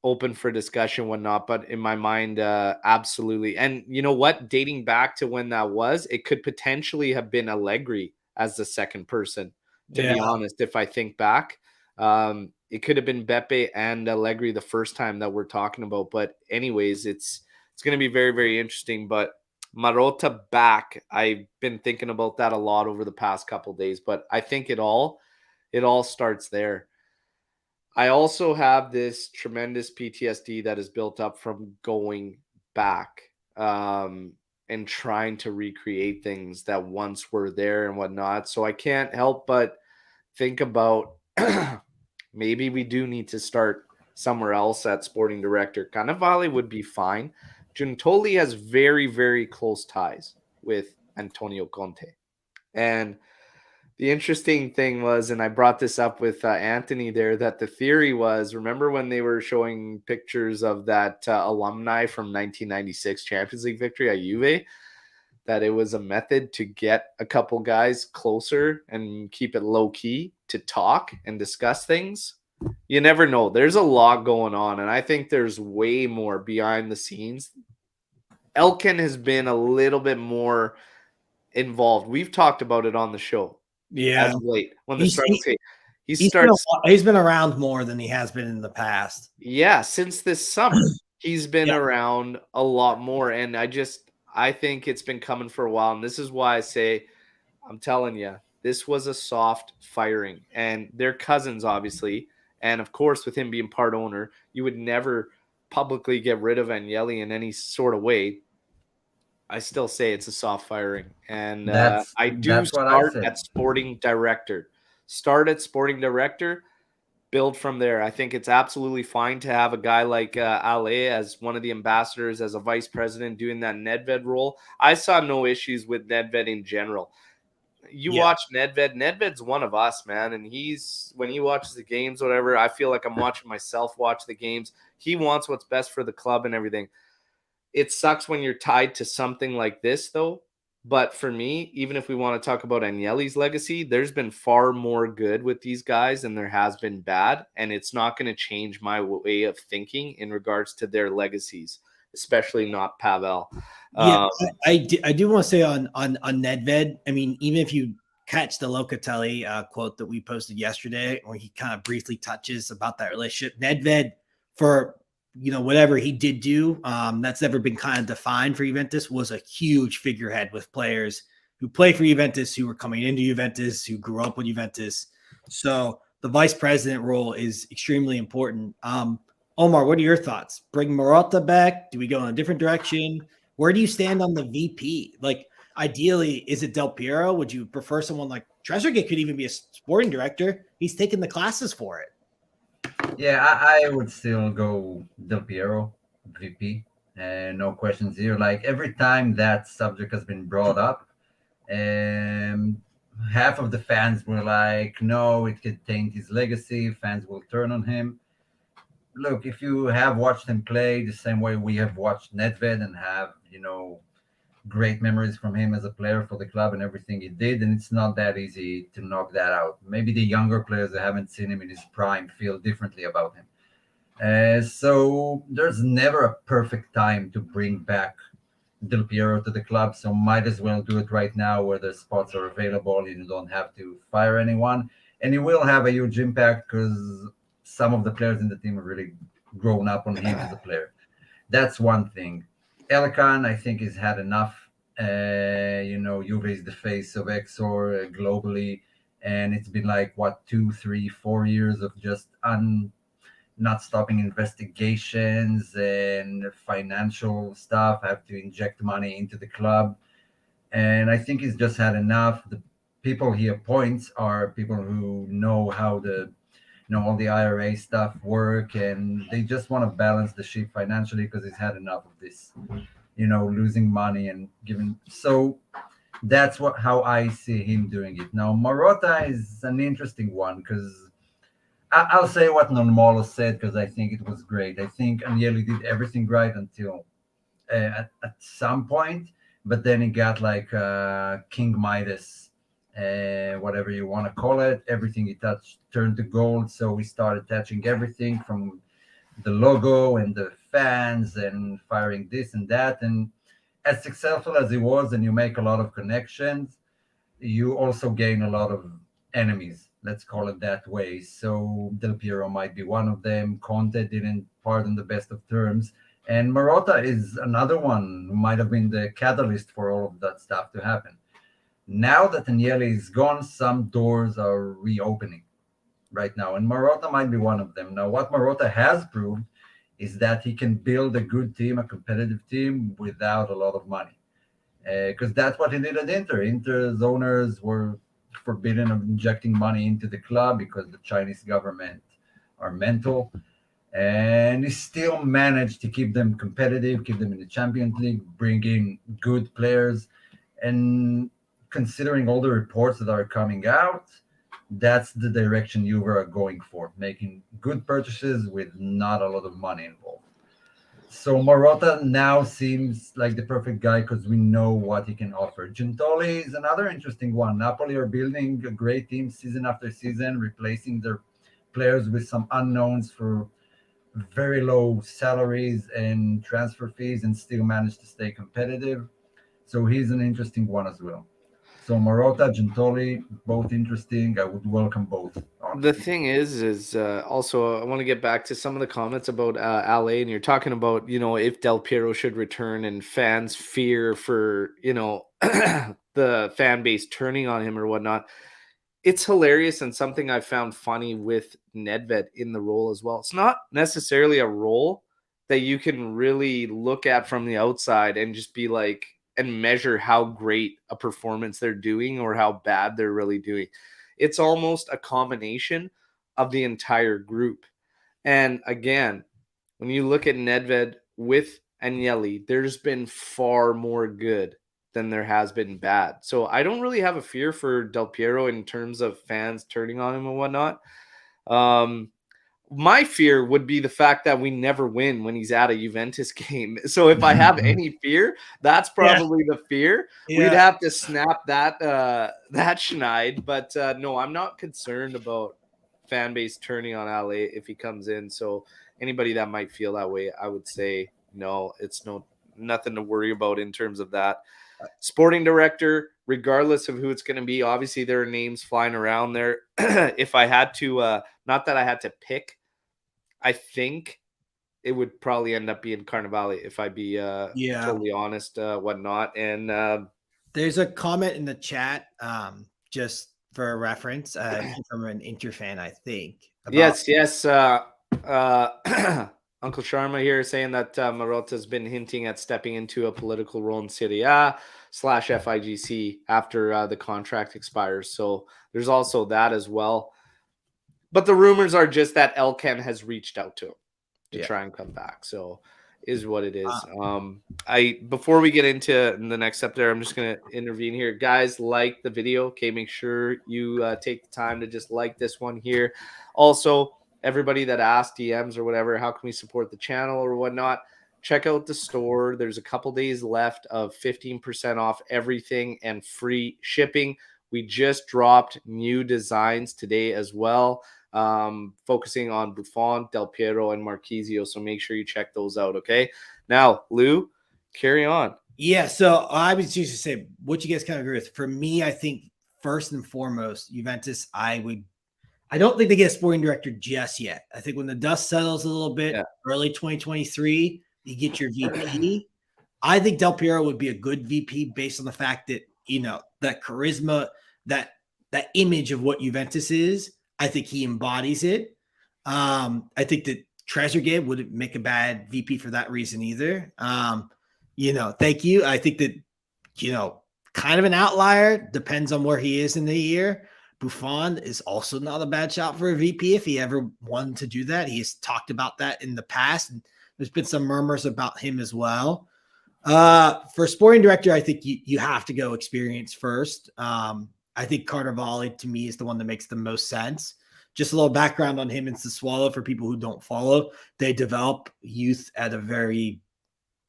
open for discussion, whatnot. But in my mind, absolutely. And you know what? Dating back to when that was, it could potentially have been Allegri as the second person, to be honest, if I think back. It could have been Beppe and Allegri the first time that we're talking about. But anyways, it's going to be very, very interesting. But Marotta back, I've been thinking about that a lot over the past couple of days. But I think it all starts there. I also have this tremendous PTSD that is built up from going back and trying to recreate things that once were there and whatnot. So I can't help but think about maybe we do need to start somewhere else at sporting director. Cannavale would be fine. Giuntoli has very, very close ties with Antonio Conte. And the interesting thing was, and I brought this up with Anthony there, that the theory was, remember when they were showing pictures of that alumni from 1996 Champions League victory at Juve, that it was a method to get a couple guys closer and keep it low key to talk and discuss things? You never know. There's a lot going on, and I think there's way more behind the scenes. Elkin has been a little bit more involved. We've talked about it on the show. Yeah, as of late. When the He's- struggles hit, he's been around more than he has been in the past. Yeah, since this summer, he's been around a lot more, and I think it's been coming for a while, and this is why I say, I'm telling you, this was a soft firing, and they're cousins, obviously, and of course, with him being part owner, you would never publicly get rid of Agnelli in any sort of way. I still say it's a soft firing, and That's I do what I start said. at sporting director. Start at sporting director, build from there. I think it's absolutely fine to have a guy like Ale as one of the ambassadors, as a vice president, doing that Nedved role. I saw no issues with Nedved in general. You watch Nedved. Nedved's one of us, man, and when he watches the games, whatever, I feel like I'm watching myself watch the games. He wants what's best for the club and everything. It sucks when you're tied to something like this, though. But for me, even if we want to talk about Agnelli's legacy, there's been far more good with these guys than there has been bad. And it's not going to change my way of thinking in regards to their legacies, especially not Pavel. I do want to say on Nedved, I mean, even if you catch the Locatelli quote that we posted yesterday, where he kind of briefly touches about that relationship, Nedved, for whatever he did do, that's never been kind of defined for Juventus, was a huge figurehead with players who play for Juventus, who were coming into Juventus, who grew up with Juventus. So the vice president role is extremely important. Omar, what are your thoughts? Bring Marotta back? Do we go in a different direction? Where do you stand on the VP? Like, ideally, is it Del Piero? Would you prefer someone like Trezeguet? Could even be a sporting director. He's taken the classes for it. Yeah, I would still go Del Piero, VP, and no questions here. Like every time that subject has been brought up, half of the fans were like, no, it could taint his legacy. Fans will turn on him. Look, if you have watched him play the same way we have watched Nedved and have, great memories from him as a player for the club and everything he did, and it's not that easy to knock that out. Maybe the younger players that haven't seen him in his prime feel differently about him. So there's never a perfect time to bring back Del Piero to the club, so might as well do it right now where the spots are available and you don't have to fire anyone. And he will have a huge impact because some of the players in the team have really grown up on him as a player. That's one thing. Elkan, I think, has had enough. Juve is the face of Exor globally, and it's been like 2, 3, 4 years of just not stopping investigations and financial stuff. Have to inject money into the club, and I think he's just had enough. The people he appoints are people who know how all the IRA stuff work, and they just want to balance the ship financially because he's had enough of this, losing money and giving. So that's how I see him doing it. Now, Marotta is an interesting one because I'll say what Normolo said because I think it was great. I think Agnelli did everything right until at some point, but then he got like King Midas, whatever you want to call it. Everything he touched turned to gold. So we started touching everything from the logo and the fans and firing this and that. And as successful as he was, and you make a lot of connections, you also gain a lot of enemies. Let's call it that way. So Del Piero might be one of them. Conte didn't part on the best of terms. And Marotta is another one who might have been the catalyst for all of that stuff to happen. Now that Agnelli is gone, some doors are reopening right now, and Marotta might be one of them. Now, what Marotta has proved is that he can build a good team, a competitive team, without a lot of money. Because that's what he did at Inter. Inter's owners were forbidden of injecting money into the club because the Chinese government are mental. and he still managed to keep them competitive, keep them in the Champions League, bringing good players. And considering all the reports that are coming out, that's the direction Juve are going for, making good purchases with not a lot of money involved. So Marotta now seems like the perfect guy because we know what he can offer. Gentoli is another interesting one. Napoli are building a great team season after season, replacing their players with some unknowns for very low salaries and transfer fees and still manage to stay competitive. So he's an interesting one as well. So Marotta, Gentoli, both interesting. I would welcome both. The Honestly. thing is also I want to get back to some of the comments about LA, and you're talking about, if Del Piero should return and fans fear for, the fan base turning on him or whatnot. It's hilarious and something I found funny with Nedved in the role as well. It's not necessarily a role that you can really look at from the outside and just be like, and measure how great a performance they're doing or how bad they're really doing. It's almost a combination of the entire group. And again, when you look at Nedved with Agnelli, there's been far more good than there has been bad. So I don't really have a fear for Del Piero in terms of fans turning on him and whatnot. My fear would be the fact that we never win when he's at a Juventus game. So if I have any fear, that's probably the fear. We'd have to snap that schneid. But no, I'm not concerned about fan base turning on LA if he comes in. So anybody that might feel that way, I would say no, it's nothing to worry about in terms of that. Sporting director, regardless of who it's going to be, obviously there are names flying around there. If I had to, not that I had to pick, I think it would probably end up being Carnevale if I be totally honest, whatnot. And there's a comment in the chat, just for a reference, from an Inter fan, I think. Yes. Uncle Sharma here saying that Marotta's been hinting at stepping into a political role in Serie A / FIGC after the contract expires. So there's also that as well. But the rumors are just that Elkan has reached out to him to try and come back. So is what it is. Before we get into the next step there, I'm just going to intervene here. Guys, like the video. Okay, make sure you take the time to just like this one here. Also, everybody that asked DMs or whatever, how can we support the channel or whatnot? Check out the store. There's a couple days left of 15% off everything and free shipping. We just dropped new designs today as well, focusing on Buffon, Del Piero, and Marquisio. So make sure you check those out, okay? Now, Lou, carry on. Yeah, so I was just to say what you guys kind of agree with. For me, I think first and foremost, Juventus, I don't think they get a sporting director just yet. I think when the dust settles a little bit, early 2023, you get your VP. I think Del Piero would be a good VP based on the fact that, that charisma, that image of what Juventus is, I think he embodies it. I think that Trezeguet wouldn't make a bad VP for that reason either. Thank you. I think that, kind of an outlier, depends on where he is in the year. Buffon is also not a bad shot for a VP if he ever wanted to do that. He's talked about that in the past, and there's been some murmurs about him as well. For sporting director, I think you have to go experience first. I think Carnevale to me is the one that makes the most sense. Just a little background on him and Sassuolo for people who don't follow. They develop youth at a very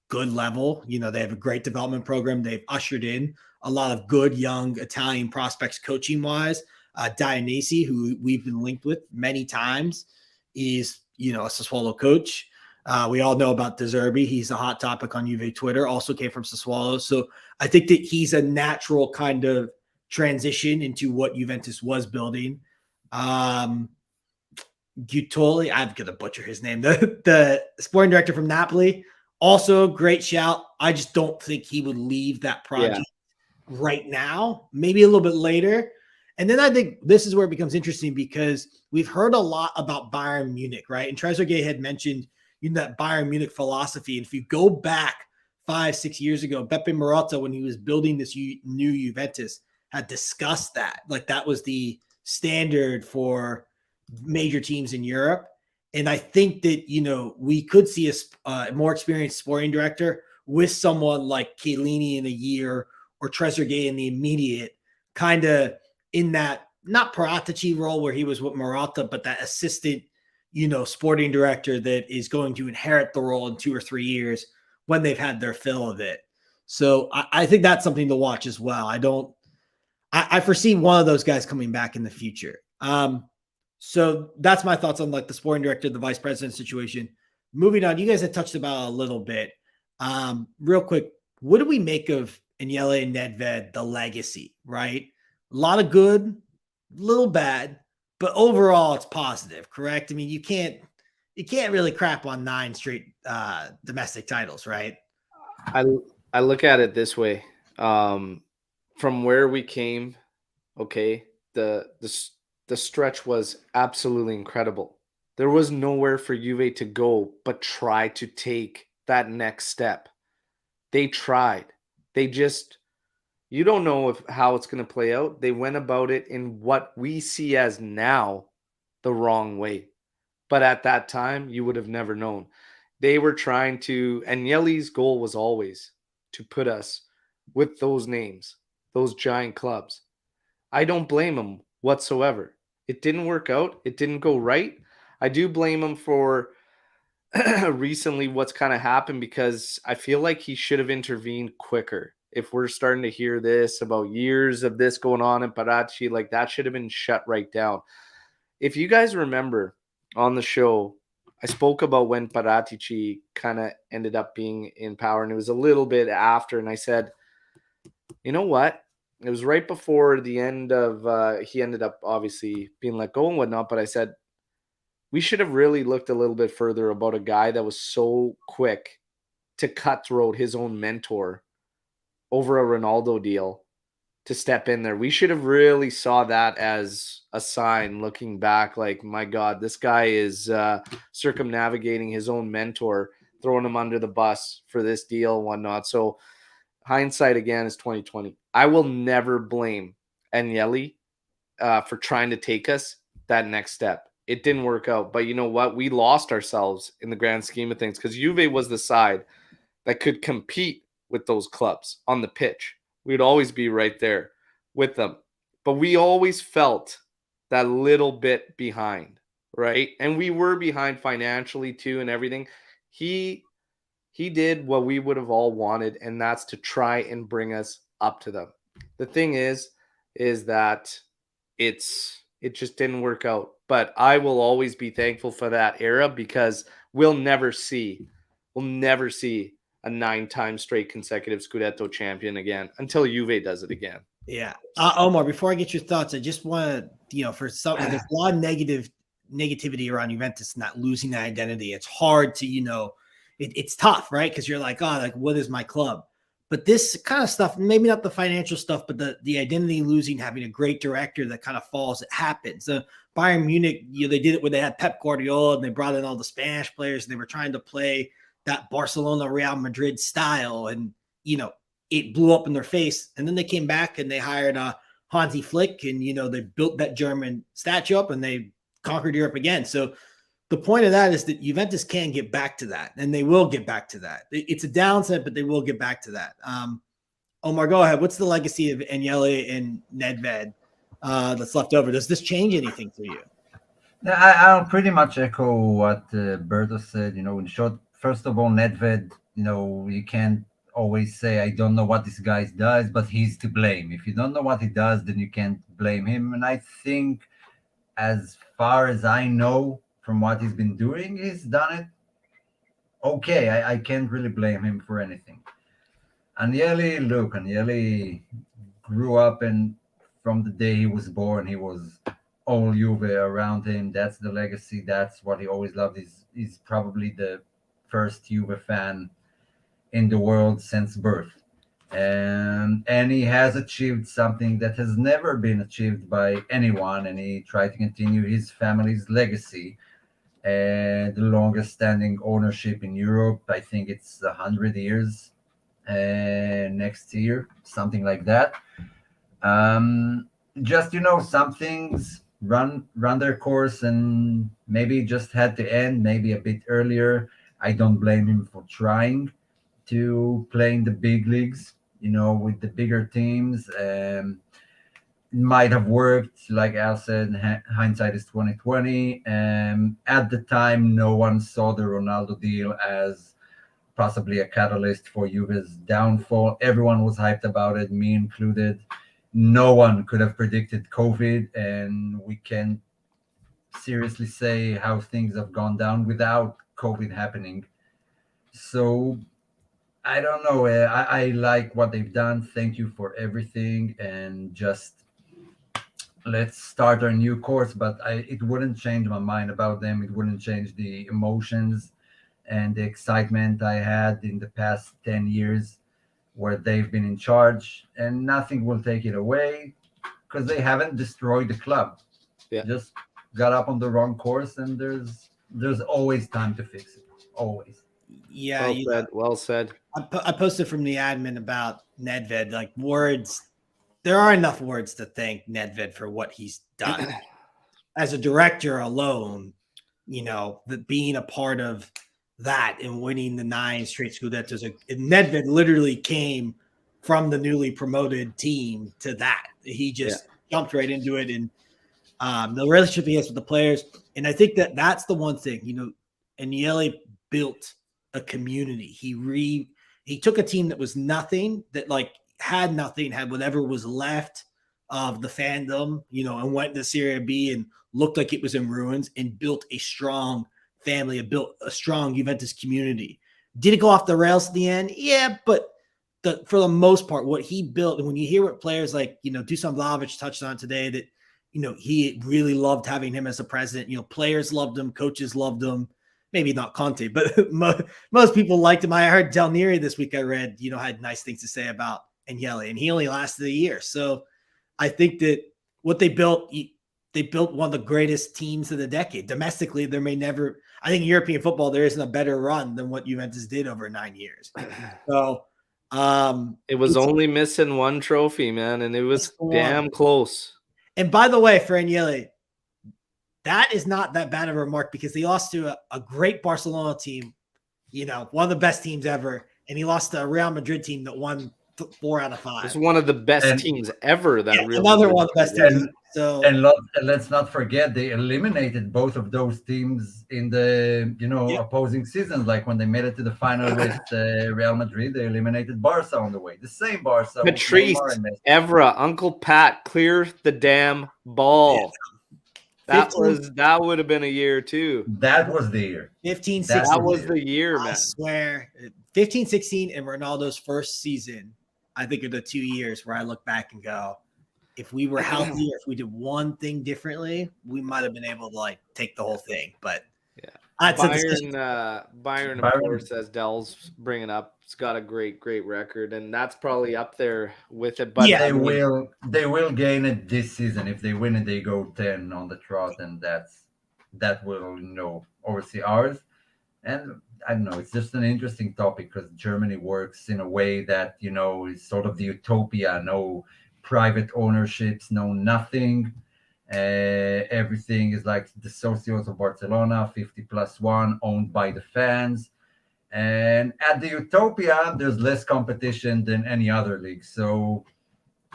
good level. They have a great development program. They've ushered in a lot of good young Italian prospects coaching wise. Dionisi, who we've been linked with many times, is, a Sassuolo coach. We all know about De Zerbi. He's a hot topic on Juve Twitter, also came from Sassuolo. So I think that he's a natural kind of transition into what Juventus was building. Guttoli, I'm going to butcher his name, the sporting director from Napoli, also great shout. I just don't think he would leave that project right now, maybe a little bit later. And then I think this is where it becomes interesting because we've heard a lot about Bayern Munich, right? And Trezeguet had mentioned that Bayern Munich philosophy. And if you go back 5-6 years ago, Beppe Marotta, when he was building this new Juventus, had discussed that. Like that was the standard for major teams in Europe. And I think that, we could see a more experienced sporting director with someone like Chiellini in a year or Trezeguet in the immediate, kind of in that, not Paratici role where he was with Murata, but that assistant, sporting director that is going to inherit the role in 2 or 3 years when they've had their fill of it. So I think that's something to watch as well. I foresee one of those guys coming back in the future. So that's my thoughts on like the sporting director, the vice president situation. Moving on, you guys had touched about a little bit. Real quick, what do we make of Agnelli and Nedved, the legacy, right? A lot of good, a little bad, but overall it's positive, correct? I mean, you can't really crap on 9 straight domestic titles, right? I look at it this way. From where we came, okay, the stretch was absolutely incredible. There was nowhere for Juve to go but try to take that next step. They tried. They just, you don't know how it's going to play out. They went about it in what we see as now the wrong way. But at that time, you would have never known. They were trying to, and Agnelli's goal was always to put us with those names, those giant clubs. I don't blame him whatsoever. It didn't work out. It didn't go right. I do blame him for recently what's kind of happened, because I feel like he should have intervened quicker. If we're starting to hear this about years of this going on in Paratici, like that should have been shut right down. If you guys remember on the show, I spoke about when Paratici kind of ended up being in power, and it was a little bit after, and I said, you know what? It was right before the end of, he ended up obviously being let go and whatnot, but I said, we should have really looked a little bit further about a guy that was so quick to cutthroat his own mentor over a Ronaldo deal to step in there. We should have really saw that as a sign looking back, like, my God, this guy is circumnavigating his own mentor, throwing him under the bus for this deal and whatnot. So hindsight again is 2020. I will never blame Agnelli for trying to take us that next step. It didn't work out. But you know what? We lost ourselves in the grand scheme of things, because Juve was the side that could compete with those clubs on the pitch. We'd always be right there with them. But we always felt that little bit behind, right? And we were behind financially too and everything. He did what we would have all wanted, and that's to try and bring us up to them. The thing is that it just didn't work out. But I will always be thankful for that era, because we'll never see a 9-time straight consecutive Scudetto champion again until Juve does it again. Yeah. Omar, before I get your thoughts, I just want to, for some, there's a lot of negativity around Juventus and that losing that identity. It's hard to, it's tough, right? Because you're like, what is my club? But this kind of stuff, maybe not the financial stuff, but the identity losing, having a great director that kind of falls, it happens. Bayern Munich, they did it when they had Pep Guardiola and they brought in all the Spanish players and they were trying to play that Barcelona Real Madrid style, and it blew up in their face. And then they came back and they hired Hansi Flick, and they built that German statue up and they conquered Europe again. So the point of that is that Juventus can get back to that, and they will get back to that. It's a downside, but they will get back to that. Omar, go ahead. What's the legacy of Agnelli and Nedved that's left over? Does this change anything for you? I'll pretty much echo what Berto said. In short, first of all, Nedved, you can't always say, I don't know what this guy does, but he's to blame. If you don't know what he does, then you can't blame him. And I think, as far as I know, from what he's been doing, he's done it okay. I can't really blame him for anything. Agnelli grew up, and from the day he was born, he was all Juve around him. That's the legacy. That's what he always loved. He's probably the first Juve fan in the world since birth. And he has achieved something that has never been achieved by anyone, and he tried to continue his family's legacy. The longest standing ownership in Europe, I think it's 100 years next year, something like that. Just, some things run their course, and maybe just had to end maybe a bit earlier. I don't blame him for trying to play in the big leagues, with the bigger teams. It might have worked, like Al said. Hindsight is 2020. At the time, no one saw the Ronaldo deal as possibly a catalyst for Juve's downfall. Everyone was hyped about it, me included. No one could have predicted COVID, and we can seriously say how things have gone down without COVID happening. So I don't know. I like what they've done. Thank you for everything, and just let's start our new course. But it wouldn't change my mind about them. It wouldn't change the emotions and the excitement I had in the past 10 years where they've been in charge, and nothing will take it away because they haven't destroyed the club. Yeah. Just got up on the wrong course, and there's always time to fix it. Always. Yeah. Well said. I posted from the admin about Nedved, like words. There are enough words to thank Nedved for what he's done. As a director alone, that being a part of that and winning the 9 straight Scudettos, Nedved literally came from the newly promoted team to that. He just jumped right into it, and the relationship he has with the players. And I think that's the one thing, Agnelli built a community. He took a team that was nothing, that had nothing, had whatever was left of the fandom, and went to Serie B and looked like it was in ruins, and built a strong family, built a strong Juventus community. Did it go off the rails at the end? Yeah, but for the most part, what he built, and when you hear what players like, Dusan Vlahovic touched on today, that, he really loved having him as a president. Players loved him, coaches loved him. Maybe not Conte, but most people liked him. I heard Del Neri this week, I read, had nice things to say about Agnelli, and he only lasted a year. So I think that what they built one of the greatest teams of the decade. Domestically, I think in European football, there isn't a better run than what Juventus did over 9 years. So it was only missing one trophy, man, and it was damn close. And by the way, for Agnelli, that is not that bad of a remark, because they lost to a great Barcelona team, one of the best teams ever, and he lost to a Real Madrid team that won 4 out of 5. It's one of the best teams ever. Another one of the best teams. And let's not forget, they eliminated both of those teams in the opposing seasons. Like when they made it to the final with Real Madrid, they eliminated Barca on the way. The same Barca. Patrice Evra, Uncle Pat, clear the damn ball. That would have been a year too. That was the year. 15-16. That was the year, man. I swear. 15-16 and Ronaldo's first season, I think, are the 2 years where I look back and go, if we were healthy, or if we did one thing differently, we might have been able to take the whole thing. But Bayern, of course, as Dell's bringing up, it's got a great record, and that's probably up there with it. But they will gain it this season. If they win it, they go 10 on the trot, and that will oversee ours. And I don't know, it's just an interesting topic because Germany works in a way that is sort of the utopia. No private ownerships, no nothing. Everything is like the socios of Barcelona, 50+1, owned by the fans. And at the Utopia, there's less competition than any other league. So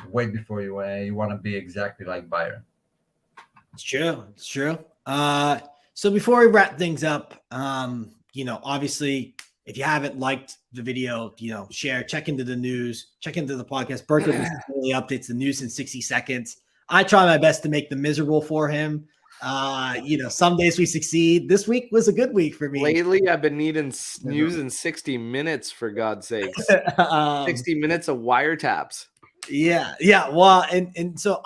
wait before you want to be exactly like Bayern. It's true. So before we wrap things up, obviously, if you haven't liked the video, share, check into the news, check into the podcast. Berto really updates the news in 60 seconds. I try my best to make them miserable for him. Some days we succeed. This week was a good week for me. Lately, I've been needing news in 60 minutes, for God's sakes. 60 minutes of wiretaps. Yeah. Well, and so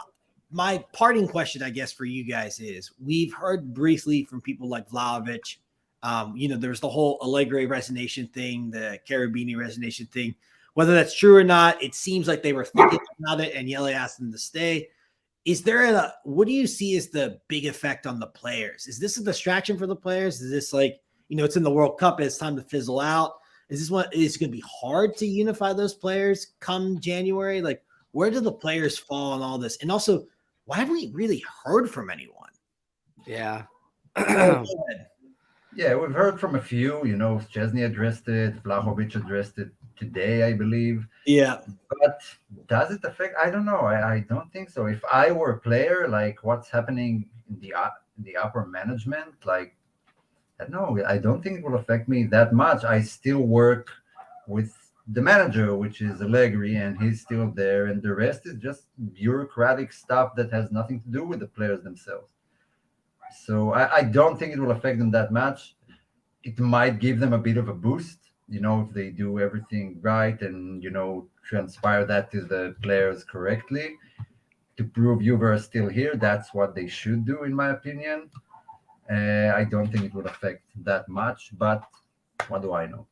my parting question, I guess, for you guys is, we've heard briefly from people like Vlahovic. There's the whole Allegri resignation thing, the Cherubini resignation thing. Whether that's true or not, it seems like they were thinking about it, and Yele asked them to stay. Is there what do you see as the big effect on the players? Is this a distraction for the players? Is this it's in the World Cup, it's time to fizzle out? Is this what is going to be hard to unify those players come January? Where do the players fall on all this? And also, why haven't we really heard from anyone? Yeah. Yeah, we've heard from a few. Chesney addressed it, Vlahovic addressed it today, I believe. Yeah. But does it affect? I don't know. I don't think so. If I were a player, like what's happening in the upper management, like no, I don't think it will affect me that much. I still work with the manager, which is Allegri, and he's still there, and the rest is just bureaucratic stuff that has nothing to do with the players themselves. So I don't think it will affect them that much. It might give them a bit of a boost, if they do everything right and, transpire that to the players correctly to prove Juve are still here. That's what they should do, in my opinion. I don't think it would affect that much, but what do I know?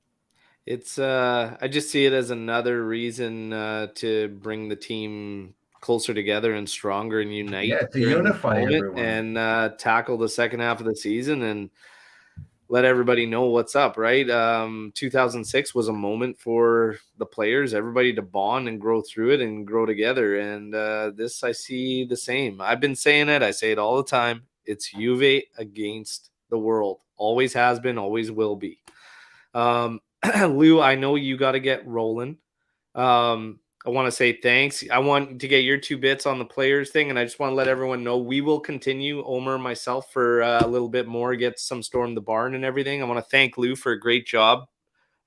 It's I just see it as another reason to bring the team closer together and stronger and unite. Yeah, to during this unify moment everyone. and tackle the second half of the season and let everybody know what's up, right? 2006 was a moment for the players, everybody to bond and grow through it and grow together. And this, I see the same. I've been saying it. I say it all the time. It's Juve against the world. Always has been, always will be. Lou, I know you got to get rolling. I want to say thanks. I want to get your 2 bits on the players thing, and I just want to let everyone know we will continue, Omer and myself, for a little bit more, get some Storm the Barn and everything. I want to thank Lou for a great job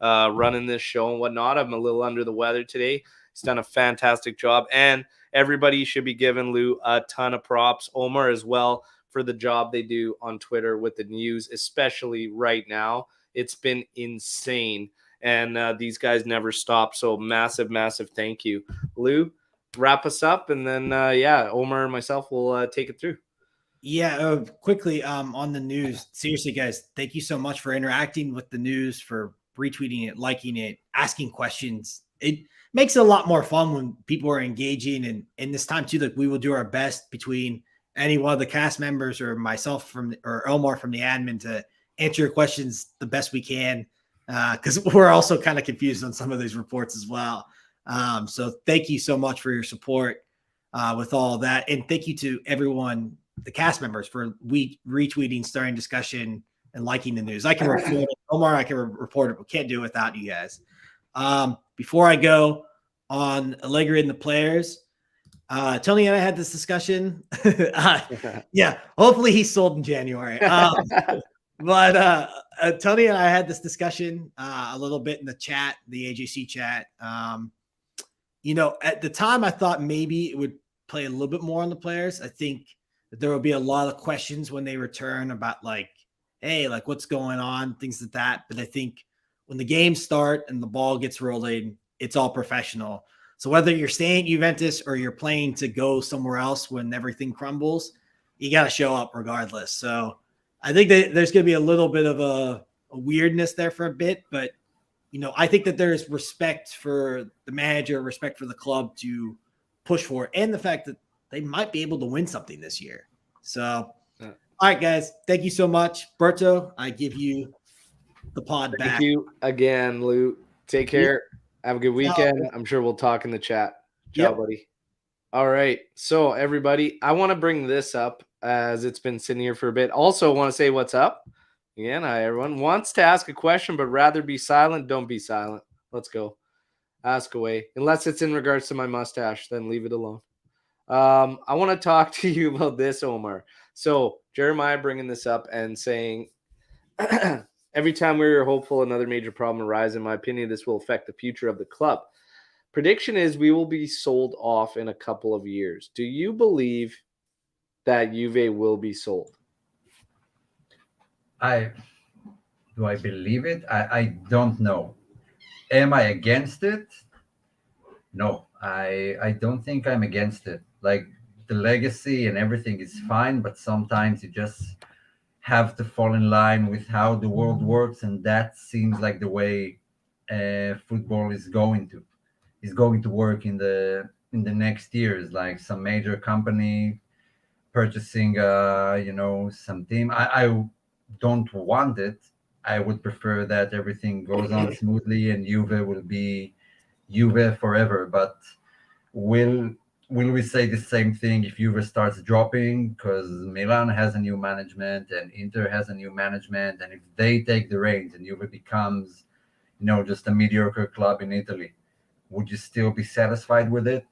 running this show and whatnot. I'm a little under the weather today. He's done a fantastic job, and everybody should be giving Lou a ton of props. Omer as well for the job they do on Twitter with the news, especially right now. It's been insane. And these guys never stop. So massive, massive thank you. Lou, wrap us up. And then, Omer and myself will take it through. Yeah, quickly on the news. Seriously, guys, thank you so much for interacting with the news, for retweeting it, liking it, asking questions. It makes it a lot more fun when people are engaging. And in this time, too, that we will do our best between any one of the cast members or myself or Omar from the admin to answer your questions the best we can. Because we're also kind of confused on some of these reports as well. So thank you so much for your support with all of that. And thank you to everyone, the cast members, for retweeting, starting discussion, and liking the news. I can report it. Omar, I can report it, but can't do it without you guys. Before I go on Allegri and the players, Tony and I had this discussion. Yeah, hopefully he's sold in January. But Tony and I had this discussion a little bit in the chat, the AJC chat. At the time, I thought maybe it would play a little bit more on the players. I think that there will be a lot of questions when they return about hey, what's going on, things like that. But I think when the games start and the ball gets rolling, it's all professional. So whether you're staying at Juventus or you're playing to go somewhere else when everything crumbles, you got to show up regardless. So I think that there's going to be a little bit of a weirdness there for a bit, but I think that there's respect for the manager, respect for the club to push for it, and the fact that they might be able to win something this year. So, all right, guys, thank you so much. Berto, I give you the pod back. Thank you again, Lou. Take care. Have a good weekend. I'm sure we'll talk in the chat. Ciao, buddy. All right. So, everybody, I want to bring this up as it's been sitting here for a bit. Also, want to say what's up. Again, hi, everyone. Wants to ask a question, but rather be silent. Don't be silent. Let's go. Ask away. Unless it's in regards to my mustache, then leave it alone. I want to talk to you about this, Omer. So, Jeremiah bringing this up and saying, every time we were hopeful another major problem arises, in my opinion, this will affect the future of the club. Prediction is we will be sold off in a couple of years. Do you believe that Juve will be sold? Do I believe it? I don't know. Am I against it? No, I don't think I'm against it. The legacy and everything is fine, but sometimes you just have to fall in line with how the world works, and that seems like the way football is going to work in the next years. Like some major company purchasing some team. I don't want it. I would prefer that everything goes on smoothly and Juve will be Juve forever. But will will we say the same thing if Juve starts dropping because Milan has a new management and Inter has a new management, and if they take the reins and Juve becomes, just a mediocre club in Italy, would you still be satisfied with it?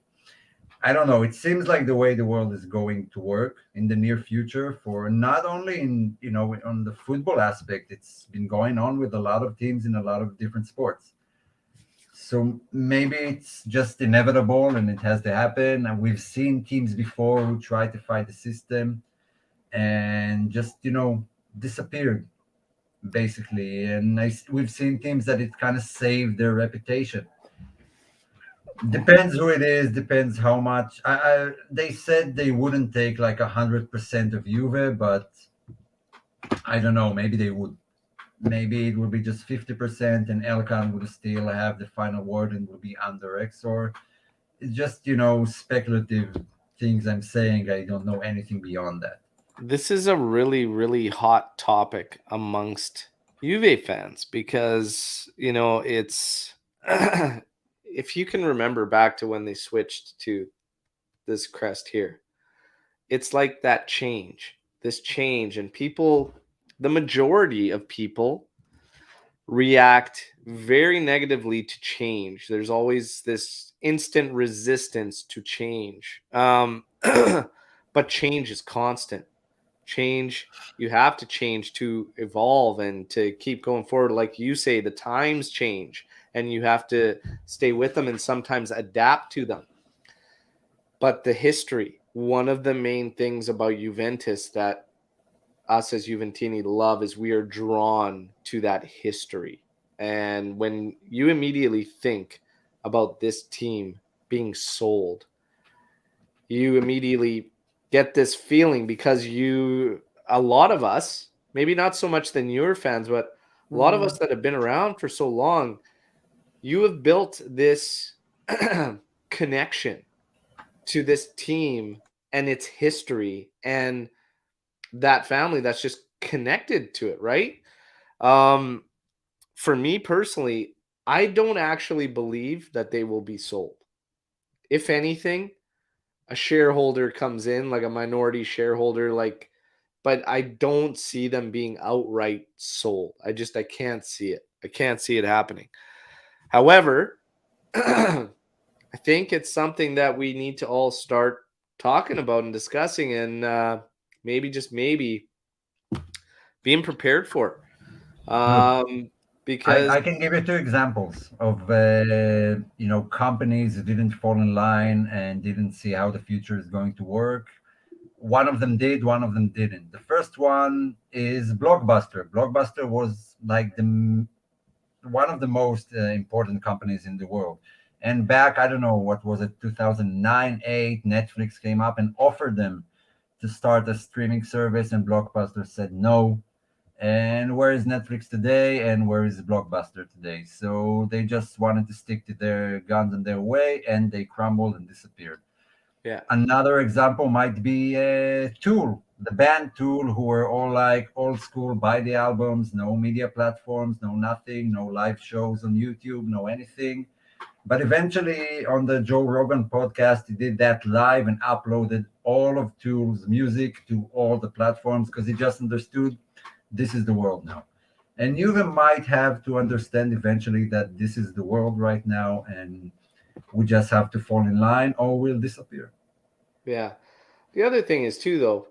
I don't know. It seems like the way the world is going to work in the near future, for not only in on the football aspect, it's been going on with a lot of teams in a lot of different sports. So maybe it's just inevitable and it has to happen. And we've seen teams before who tried to fight the system and just, disappeared basically. And we've seen teams that it kind of saved their reputation. Depends who it is, depends how much. They said they wouldn't take like 100% of Juve, but I don't know. Maybe they would. Maybe it would be just 50%, and Elkan would still have the final word and would be under X. Or it's just speculative things I'm saying. I don't know anything beyond that. This is a really, really hot topic amongst Juve fans because it's if you can remember back to when they switched to this crest here, it's like that this change, and people, the majority of people react very negatively to change. There's always this instant resistance to change. But change is constant. Change, you have to change to evolve and to keep going forward. Like you say, the times change and you have to stay with them and sometimes adapt to them. But the history, one of the main things about Juventus that us as Juventini love is we are drawn to that history. And when you immediately think about this team being sold, you immediately get this feeling because a lot of us, maybe not so much the newer fans, but a lot of us that have been around for so long, you have built this connection to this team and its history and that family that's just connected to it, right? For me personally, I don't actually believe that they will be sold. If anything, a shareholder comes in, like a minority shareholder, but I don't see them being outright sold. I can't see it. I can't see it happening. However, I think it's something that we need to all start talking about and discussing, and maybe being prepared for. Because I can give you two examples of companies who didn't fall in line and didn't see how the future is going to work. One of them did, one of them didn't. The first one is Blockbuster. Blockbuster was like one of the most important companies in the world. And back, I don't know, what was it, 2009, 8, Netflix came up and offered them to start a streaming service, and Blockbuster said no. And where is Netflix today, and where is Blockbuster today? So they just wanted to stick to their guns and their way, and they crumbled and disappeared. Yeah. Another example might be Tool, the band Tool, who were all like old school, buy the albums, no media platforms, no nothing, no live shows on YouTube, no anything. But eventually on the Joe Rogan podcast, he did that live and uploaded all of Tool's music to all the platforms because he just understood this is the world now. And you even might have to understand eventually that this is the world right now, and we just have to fall in line or we'll disappear. Yeah. The other thing is too, though,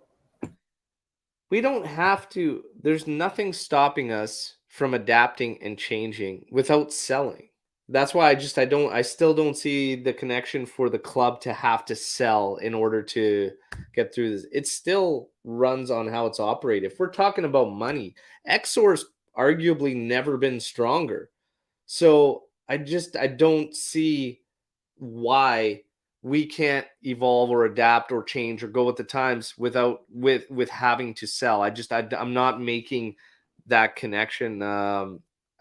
we don't have to, there's nothing stopping us from adapting and changing without selling. That's why I still don't see the connection for the club to have to sell in order to get through this. It still runs on how it's operated. If we're talking about money, Exor's arguably never been stronger. So I don't see why we can't evolve or adapt or change or go with the times without having to sell. I'm not making that connection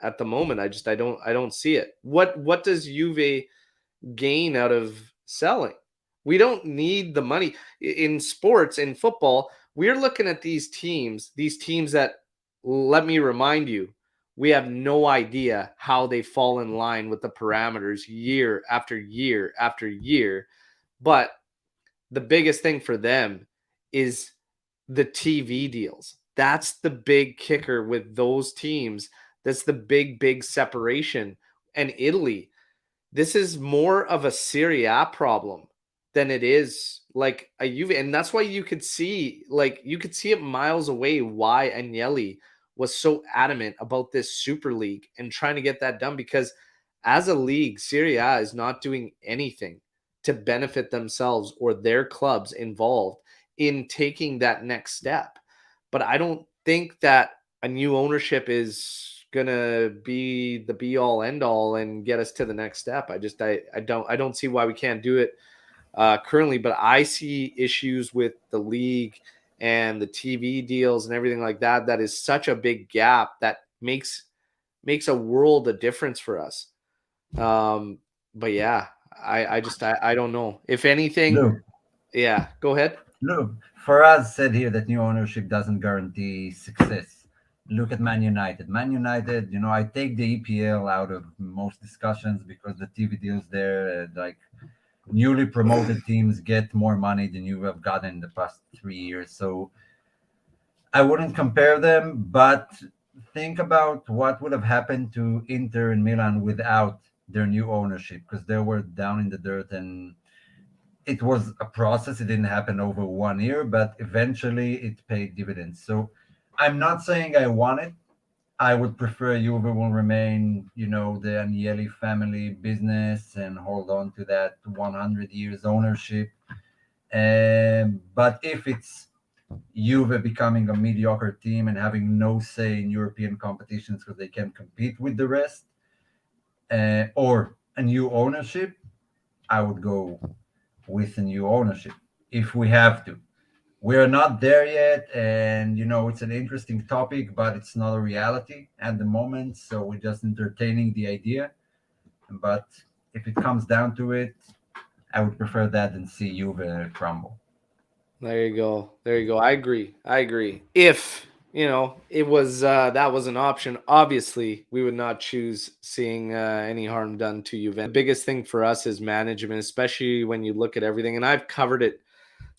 at the moment. I don't see it. What does Juve gain out of selling? We don't need the money in sports, in football. We're looking at these teams that, let me remind you, we have no idea how they fall in line with the parameters year after year after year. But the biggest thing for them is the TV deals. That's the big kicker with those teams. That's the big separation. And Italy, this is more of a Serie A problem than it is like a Juve. And that's why you could see it miles away why Agnelli was so adamant about this Super League and trying to get that done, because as a league, Serie A is not doing anything to benefit themselves or their clubs involved in taking that next step. But I don't think that a new ownership is gonna be the be all end all and get us to the next step. I don't see why we can't do it currently. But I see issues with the league and the TV deals and everything like that. That is such a big gap that makes a world of difference for us. But yeah, I don't know. If anything, Luke, yeah, go ahead. Look, Faraz said here that new ownership doesn't guarantee success. Look at Man United. Man United, I take the EPL out of most discussions because the TV deals there, like newly promoted teams get more money than you have gotten in the past 3 years. So I wouldn't compare them, but think about what would have happened to Inter and Milan without their new ownership, because they were down in the dirt, and it was a process. It didn't happen over 1 year, but eventually it paid dividends. So I'm not saying I want it. I would prefer Juve will remain, the Agnelli family business and hold on to that 100 years ownership. But if it's Juve becoming a mediocre team and having no say in European competitions because they can't compete with the rest, or a new ownership, I would go with a new ownership if we have to. We're not there yet, and it's an interesting topic, but it's not a reality at the moment. So we're just entertaining the idea. But if it comes down to it, I would prefer that than see Juve crumble. There you go. I agree. If it was that was an option, obviously we would not choose seeing any harm done to Juventus. The biggest thing for us is management, especially when you look at everything. And I've covered it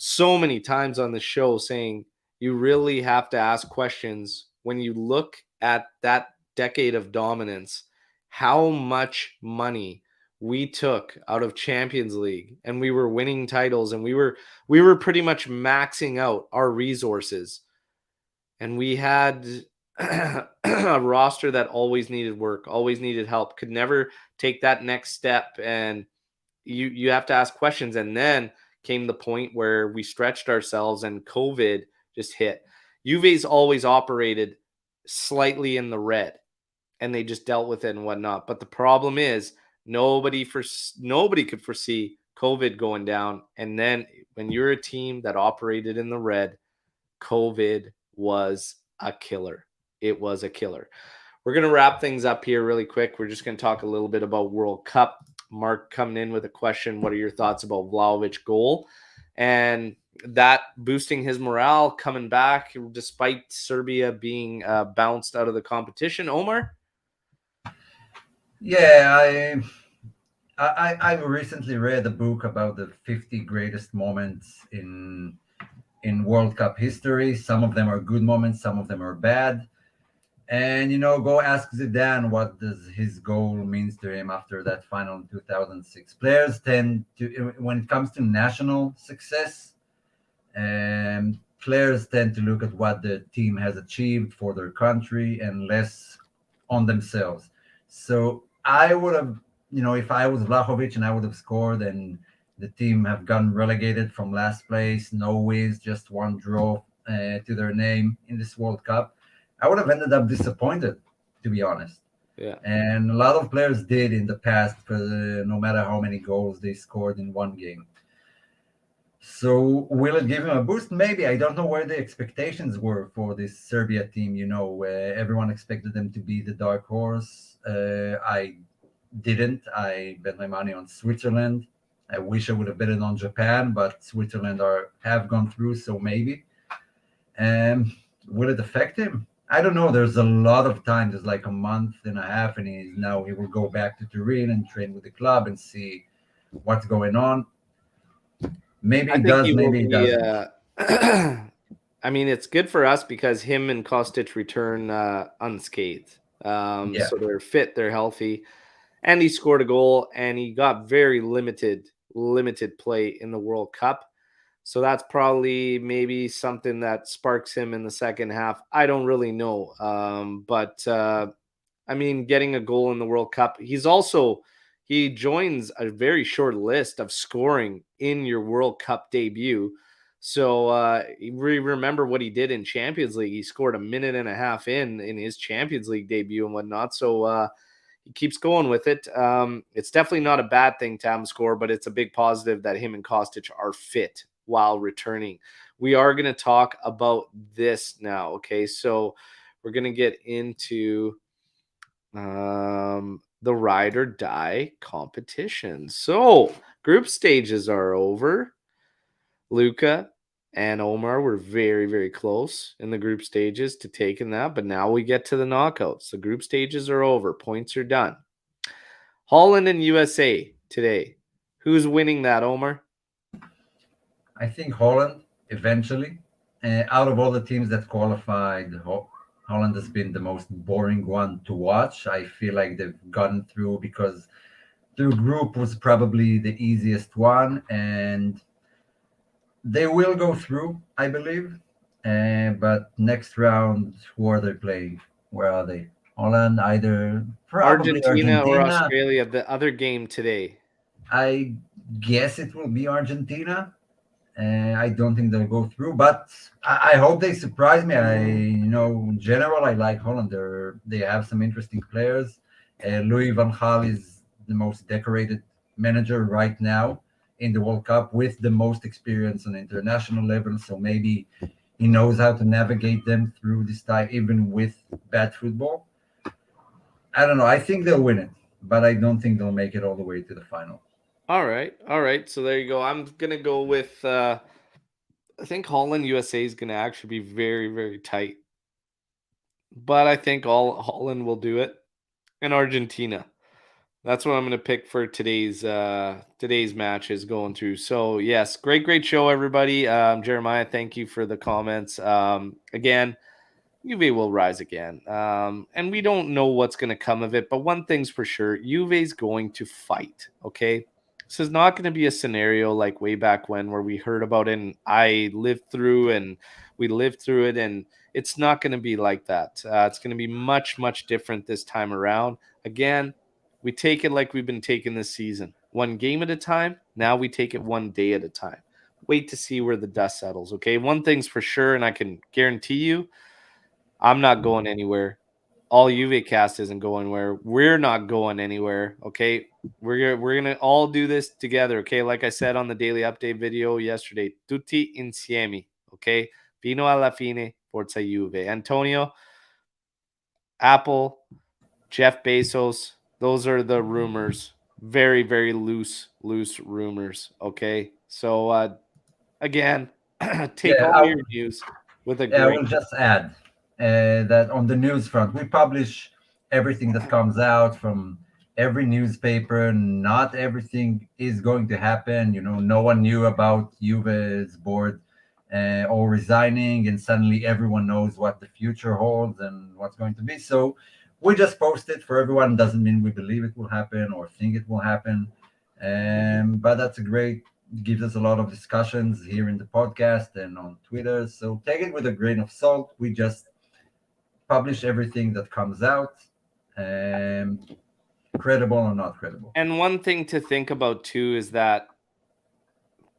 so many times on the show, saying you really have to ask questions when you look at that decade of dominance, how much money we took out of Champions League, and we were winning titles, and we were pretty much maxing out our resources, and we had a roster that always needed work, always needed help, could never take that next step. And you have to ask questions. And then came the point where we stretched ourselves and COVID just hit. Juve's always operated slightly in the red, and they just dealt with it and whatnot. But the problem is nobody could foresee COVID going down. And then when you're a team that operated in the red, COVID was a killer. It was a killer. We're going to wrap things up here really quick. We're just going to talk a little bit about World Cup. Mark coming in with a question. What are your thoughts about Vlahovic goal? And that boosting his morale coming back despite Serbia being bounced out of the competition. Omer? Yeah, I recently read a book about the 50 greatest moments in World Cup history. Some of them are good moments, some of them are bad. And go ask Zidane what does his goal means to him after that final in 2006. Players tend to, when it comes to national success, players tend to look at what the team has achieved for their country and less on themselves. So I would have, if I was Vlahovic and I would have scored and the team have gotten relegated from last place, no wins, just one draw to their name in this World Cup, I would have ended up disappointed, to be honest. Yeah. And a lot of players did in the past, no matter how many goals they scored in one game. So will it give him a boost? Maybe. I don't know where the expectations were for this Serbia team. Everyone expected them to be the dark horse. I didn't. I bet my money on Switzerland. I wish I would have bet it on Japan, but Switzerland have gone through, so maybe. Will it affect him? I don't know. There's a lot of time. There's like a month and a half, and he will go back to Turin and train with the club and see what's going on. Maybe I he think does, he will maybe he be. doesn't. I mean, it's good for us because him and Kostic return unscathed. Yeah. So they're fit, they're healthy, and he scored a goal, and he got very limited play in the World Cup. So that's probably maybe something that sparks him in the second half. I don't really know, but I mean, getting a goal in the World Cup, he joins a very short list of scoring in your World Cup debut. So we remember what he did in Champions League. He scored a minute and a half in his Champions League debut and whatnot. So he keeps going with it. It's definitely not a bad thing to have him score, but it's a big positive that him and Kostic are fit while returning. We are going to talk about this now. Okay, so we're going to get into the ride or die competition. So group stages are over. Luca and Omer were very, very close in the group stages to taking that, but now we get to the knockouts. The group stages are over. Points are done. Holland and USA today. Who's winning that, Omer? I think Holland eventually. Out of all the teams that qualified, Holland has been the most boring one to watch. I feel like they've gotten through because their group was probably the easiest one, and they will go through, I believe. But next round, who are they playing? Where are they? Holland, either probably Argentina or Argentina. Australia, the other game today. I guess it will be Argentina. I don't think they'll go through, but I hope they surprise me. In general, I like Holland. They have some interesting players. Louis van Gaal is the most decorated manager right now in the World Cup with the most experience on international level. So maybe he knows how to navigate them through this time, even with bad football. I don't know. I think they'll win it, but I don't think they'll make it all the way to the final. All right. So there you go. I'm gonna go with. I think Holland USA is gonna actually be very, very tight, but I think all Holland will do it, and Argentina. That's what I'm going to pick for today's matches going through. So yes, great show, everybody. Jeremiah, thank you for the comments. Again, Juve will rise again, and we don't know what's going to come of it. But one thing's for sure, Juve's going to fight. Okay, this is not going to be a scenario like way back when where we heard about it and I lived through and we lived through it, and it's not going to be like that. It's going to be much different this time around. Again, we take it like we've been taking this season, one game at a time. Now we take it one day at a time. Wait to see where the dust settles. Okay, one thing's for sure, and I can guarantee you, I'm not going anywhere. All Juve cast isn't going anywhere. We're not going anywhere. Okay, we're gonna all do this together. Okay, like I said on the daily update video yesterday, tutti insieme. Okay, fino alla fine, forza Juve. Antonio, Apple, Jeff Bezos. Those are the rumors. Very loose rumors. Okay, so again, take Yeah, all your news with a I grain. will just add that on the news front, we publish everything that comes out from every newspaper. Not everything is going to happen. No one knew about Juve's board or resigning, and suddenly everyone knows what the future holds and what's going to be. So we just post it for everyone. Doesn't mean we believe it will happen or think it will happen. But that's a great gives us a lot of discussions here in the podcast and on Twitter. So take it with a grain of salt. We just publish everything that comes out, credible or not credible. And one thing to think about too is that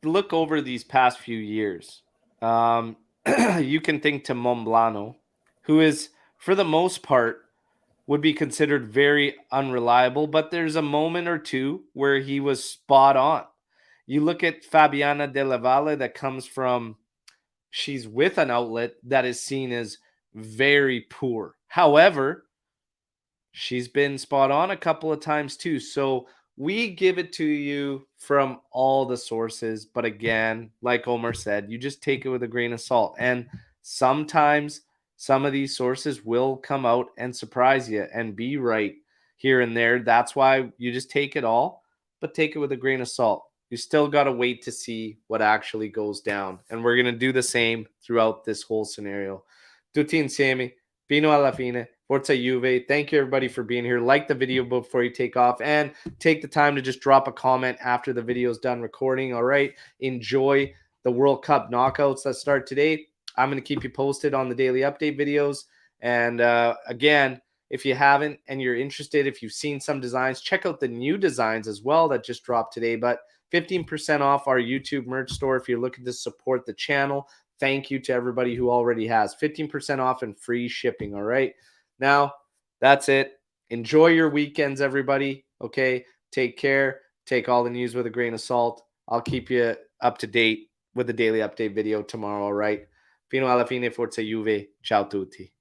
look over these past few years. You can think to Momblano, who is, for the most part, would be considered very unreliable, but there's a moment or two where he was spot on. You look at Fabiana Della Valle that comes from, she's with an outlet that is seen as very poor. However, she's been spot on a couple of times too. So we give it to you from all the sources. But again, like Omer said, you just take it with a grain of salt. And sometimes some of these sources will come out and surprise you and be right here and there. That's why you just take it all, but take it with a grain of salt. You still got to wait to see what actually goes down. And we're going to do the same throughout this whole scenario. Tutti insieme, fino alla fine, Forza Juve. Thank you, everybody, for being here. Like the video before you take off, and take the time to just drop a comment after the video is done recording. All right. Enjoy the World Cup knockouts that start today. I'm going to keep you posted on the daily update videos. And again, if you haven't and you're interested, if you've seen some designs, check out the new designs as well that just dropped today. But 15% off our YouTube merch store if you're looking to support the channel. Thank you to everybody who already has 15% off and free shipping. All right. Now, that's it. Enjoy your weekends, everybody. Okay. Take care. Take all the news with a grain of salt. I'll keep you up to date with the daily update video tomorrow. All right. Fino alla fine, Forza Juve. Ciao tutti.